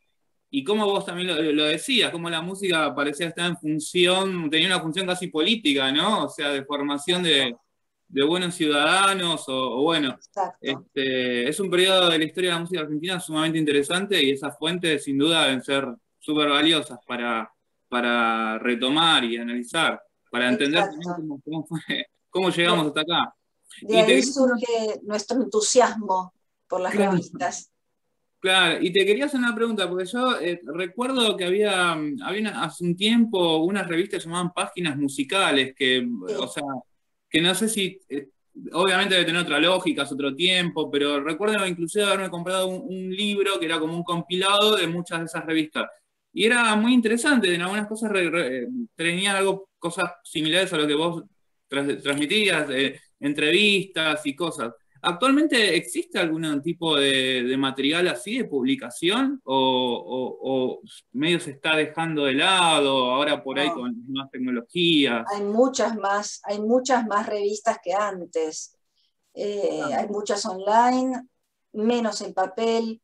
y como vos también lo decías, como la música parecía estar en función, tenía una función casi política, ¿no? O sea, de formación de buenos ciudadanos, o bueno, es un periodo de la historia de la música argentina sumamente interesante, y esas fuentes sin duda deben ser súper valiosas para retomar y analizar, para entender también cómo llegamos hasta acá. De ahí surge nuestro entusiasmo por las revistas. Claro, y te quería hacer una pregunta, porque yo recuerdo que había hace un tiempo unas revistas que se llamaban Páginas Musicales, que, o sea, que no sé si, obviamente debe tener otra lógica, es otro tiempo, pero recuerdo inclusive haberme comprado un libro que era como un compilado de muchas de esas revistas. Y era muy interesante, en algunas cosas tenían cosas similares a lo que vos transmitías, entrevistas y cosas. ¿Actualmente existe algún tipo de material así de publicación? ¿O medio se está dejando de lado ahora por ahí con más tecnologías? Hay muchas más revistas que antes. Hay muchas online, menos en papel,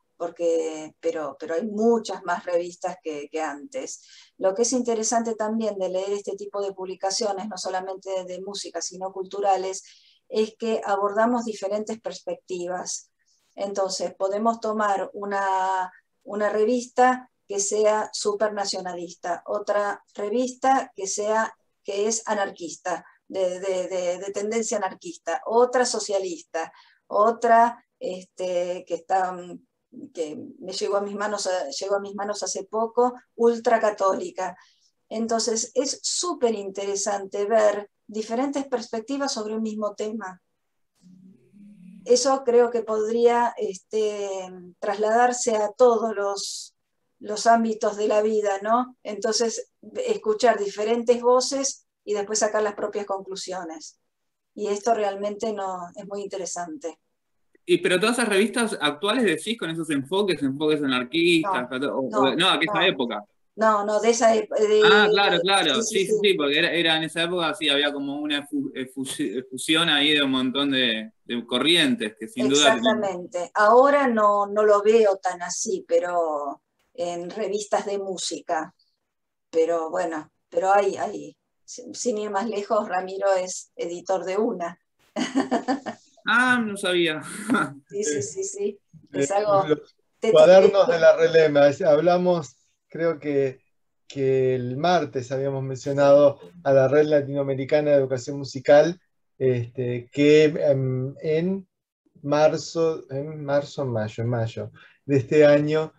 pero hay muchas más revistas que antes. Lo que es interesante también de leer este tipo de publicaciones, no solamente de música, sino culturales, es que abordamos diferentes perspectivas. Entonces, podemos tomar una revista que sea supernacionalista, otra revista que es anarquista, de tendencia anarquista, otra socialista, otra que me llegó a mis manos hace poco, ultracatólica. Entonces es súper interesante ver diferentes perspectivas sobre un mismo tema. Eso creo que podría trasladarse a todos los ámbitos de la vida, ¿no? Entonces, escuchar diferentes voces y después sacar las propias conclusiones. Y esto realmente es muy interesante. Pero todas esas revistas actuales decís con esos enfoques anarquistas, no, aquella época. No, de esa época. Claro, sí, porque era en esa época, sí, había como una fusión ahí de un montón de corrientes que sin duda... Exactamente. Ahora no lo veo tan así, pero en revistas de música. Pero bueno, pero hay. Sin ir más lejos, Ramiro es editor de una. No sabía. Sí. Es algo... Los cuadernos de la Relema. Hablamos, creo que el martes habíamos mencionado a la Red Latinoamericana de Educación Musical, que en mayo de este año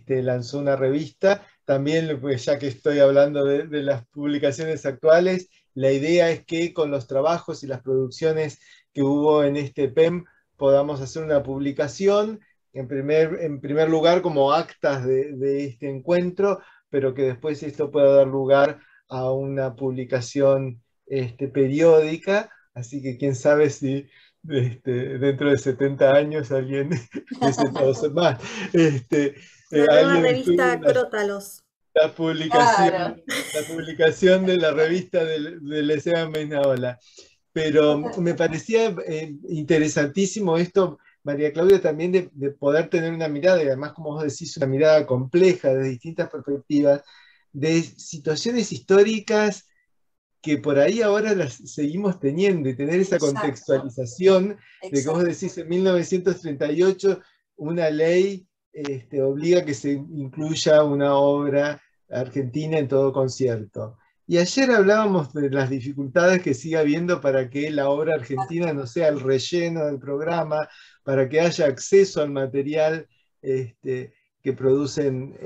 lanzó una revista. También, pues, ya que estoy hablando de las publicaciones actuales, la idea es que con los trabajos y las producciones que hubo en este PEM podamos hacer una publicación, en primer lugar como actas de este encuentro, pero que después esto pueda dar lugar a una publicación periódica, así que quién sabe si dentro de 70 años alguien más. La nueva revista Crótalos. La publicación de la revista del Esteban Meinaola. Pero me parecía interesantísimo esto, María Claudia, también de poder tener una mirada, y además, como vos decís, una mirada compleja de distintas perspectivas, de situaciones históricas que por ahí ahora las seguimos teniendo, y tener esa contextualización de que vos decís en 1938 una ley obliga que se incluya una obra argentina en todo concierto. Y ayer hablábamos de las dificultades que sigue habiendo para que la obra argentina no sea el relleno del programa, para que haya acceso al material que producen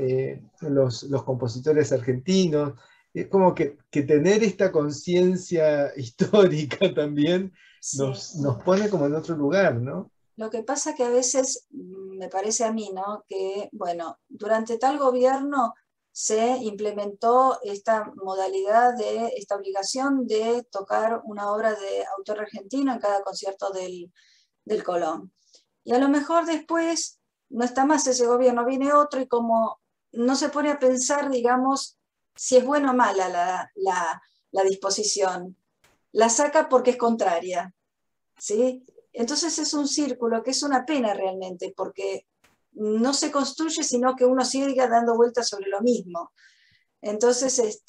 los compositores argentinos. Es como que tener esta conciencia histórica también nos pone como en otro lugar, ¿no? Lo que pasa que a veces, me parece a mí, ¿no? Que, bueno, durante tal gobierno se implementó esta modalidad esta obligación de tocar una obra de autor argentino en cada concierto del Colón. Y a lo mejor después no está más ese gobierno, viene otro, y como no se pone a pensar, digamos, si es buena o mala la disposición, la saca porque es contraria, ¿sí? Entonces es un círculo que es una pena realmente, porque no se construye, sino que uno sigue dando vueltas sobre lo mismo. Entonces,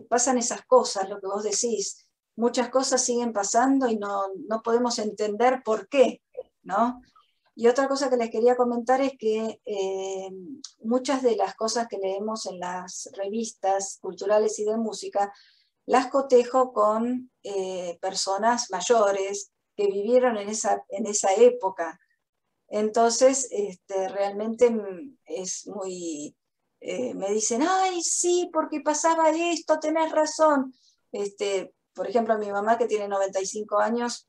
pasan esas cosas, lo que vos decís. Muchas cosas siguen pasando y no podemos entender por qué, ¿no? Y otra cosa que les quería comentar es que muchas de las cosas que leemos en las revistas culturales y de música, las cotejo con personas mayores que vivieron en esa época. Entonces, realmente es muy... me dicen, ay, sí, porque pasaba esto, tenés razón. Por ejemplo, mi mamá, que tiene 95 años,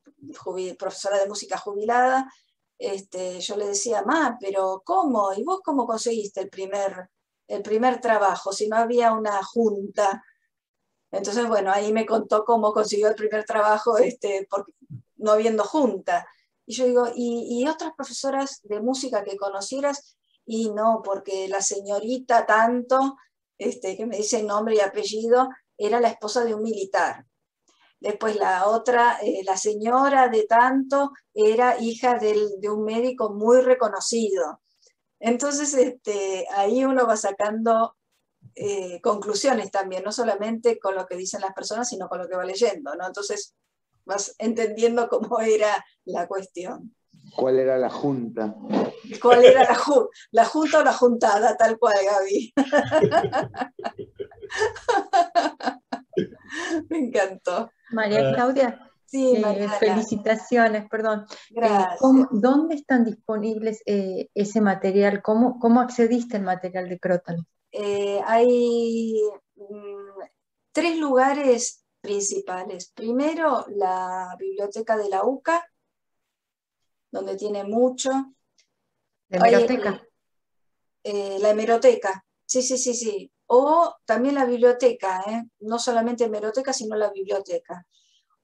profesora de música jubilada, yo le decía, ma, pero ¿cómo? ¿Y vos cómo conseguiste el primer trabajo si no había una junta? Entonces, bueno, ahí me contó cómo consiguió el primer trabajo porque, no habiendo junta. Y yo digo, ¿y otras profesoras de música que conocieras? Y no, porque la señorita tanto, que me dice nombre y apellido, era la esposa de un militar. Después la otra, la señora de tanto, era hija de un médico muy reconocido. Entonces, ahí uno va sacando conclusiones también, no solamente con lo que dicen las personas, sino con lo que va leyendo, ¿no? Entonces vas entendiendo cómo era la cuestión. ¿Cuál era la junta? ¿Cuál era la junta o la juntada? Tal cual, Gaby. Me encantó. María Claudia, Sí, Mariana. felicitaciones, perdón. Gracias. ¿Dónde están disponibles ese material? ¿Cómo accediste al material de Crótalo? Hay 3 lugares principales. Primero, la biblioteca de la UCA, donde tiene mucho. ¿La hemeroteca? La hemeroteca, sí. O también la biblioteca, no solamente hemeroteca, sino la biblioteca.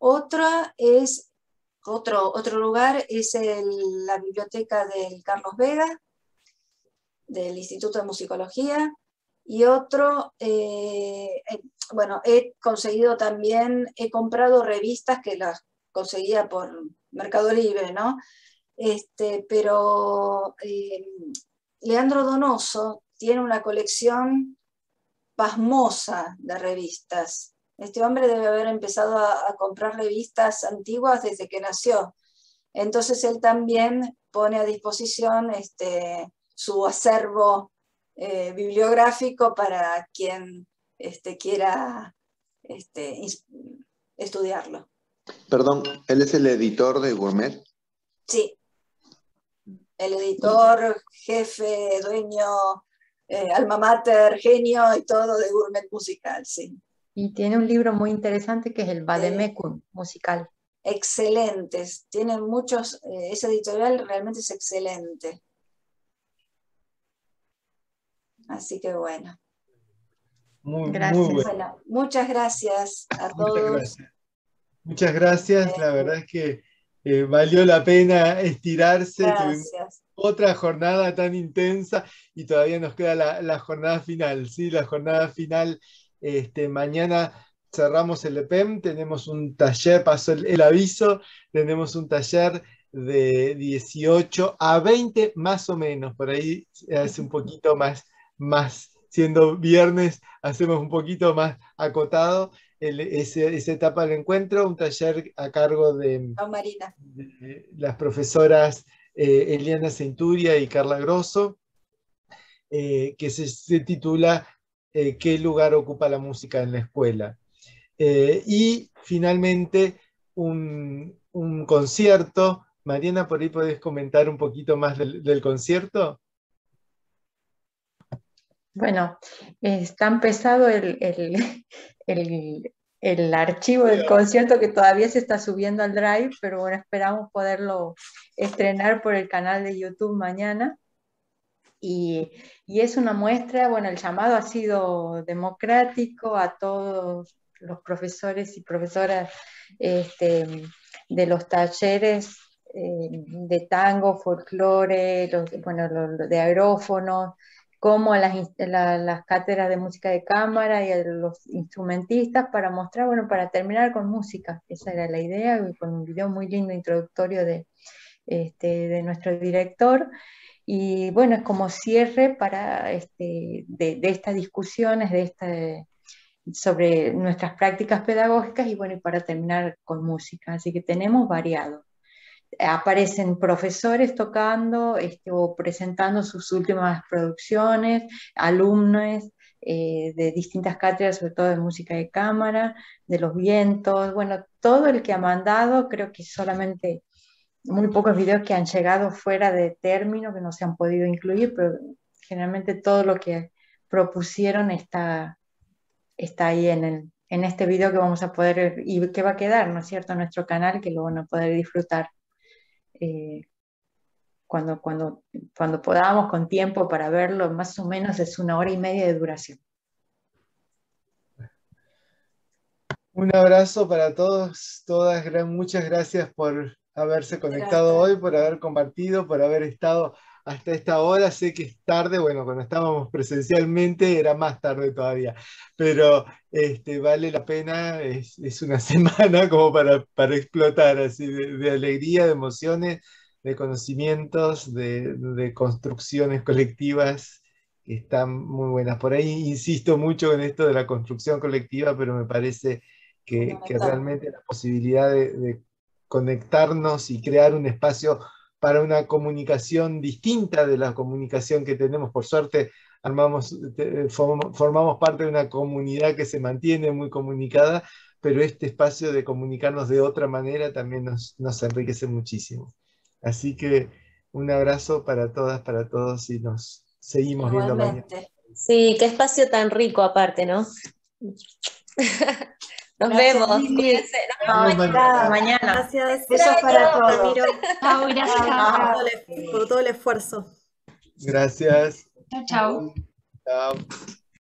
Otro lugar es la biblioteca del Carlos Vega, del Instituto de Musicología. Y otro, bueno, he comprado revistas que las conseguía por Mercado Libre, ¿no? Pero Leandro Donoso tiene una colección pasmosa de revistas. Este hombre debe haber empezado a comprar revistas antiguas desde que nació. Entonces él también pone a disposición su acervo bibliográfico para quien quiera estudiarlo. Perdón, ¿él es el editor de Gourmet? Sí. El editor, jefe, dueño, alma mater, genio y todo de Gourmet musical, sí. Y tiene un libro muy interesante que es el Vademecum musical. Excelentes, tiene muchos, ese editorial realmente es excelente. Así que bueno. Gracias. Muy bueno. Bueno, muchas gracias a todos. Muchas gracias, la verdad es que valió la pena estirarse. Gracias. Tuvimos otra jornada tan intensa y todavía nos queda la jornada final, ¿sí? La jornada final, mañana cerramos el EPEM, tenemos un taller, pasó el aviso, tenemos un taller de 18 a 20 más o menos, por ahí hace un poquito más, siendo viernes, hacemos un poquito más acotado. Esa etapa del encuentro, un taller a cargo de las profesoras Eliana Centuria y Carla Grosso, que se titula ¿Qué lugar ocupa la música en la escuela? Y finalmente un concierto. Mariana, por ahí podés comentar un poquito más del concierto. Bueno, está empezado el archivo del concierto que todavía se está subiendo al Drive, pero bueno, esperamos poderlo estrenar por el canal de YouTube mañana. Y es una muestra, bueno, el llamado ha sido democrático a todos los profesores y profesoras de los talleres de tango, folclore, de aerófonos, como las cátedras de música de cámara y a los instrumentistas para mostrar, bueno, para terminar con música. Esa era la idea, y con un video muy lindo introductorio de de nuestro director. Y bueno, es como cierre para, de estas discusiones sobre nuestras prácticas pedagógicas y bueno, y para terminar con música. Así que tenemos variado. Aparecen profesores tocando o presentando sus últimas producciones, alumnos de distintas cátedras, sobre todo de música de cámara, de los vientos, bueno, todo el que ha mandado, creo que solamente muy pocos videos que han llegado fuera de término, que no se han podido incluir, pero generalmente todo lo que propusieron está ahí en este video que vamos a poder, y que va a quedar, ¿no es cierto?, en nuestro canal, que lo van a poder disfrutar cuando podamos, con tiempo para verlo. Más o menos es 1 hora y media de duración. Un abrazo para todos, todas, muchas gracias por haberse conectado hoy, por haber compartido, por haber estado hasta esta hora. Sé que es tarde, bueno, cuando estábamos presencialmente era más tarde todavía, pero vale la pena, es una semana como para explotar, así de alegría, de emociones, de conocimientos, de construcciones colectivas que están muy buenas. Por ahí insisto mucho en esto de la construcción colectiva, pero me parece que realmente la posibilidad de conectarnos y crear un espacio para una comunicación distinta de la comunicación que tenemos. Por suerte, formamos parte de una comunidad que se mantiene muy comunicada, pero este espacio de comunicarnos de otra manera también nos enriquece muchísimo. Así que un abrazo para todas, para todos, y nos seguimos viendo mañana. Sí, qué espacio tan rico aparte, ¿no? Nos vemos. Cuídense. Nos vemos mañana. Gracias. Besos para todos. Ramiro. Chao, gracias. Por todo el esfuerzo. Gracias. Chao. Chao.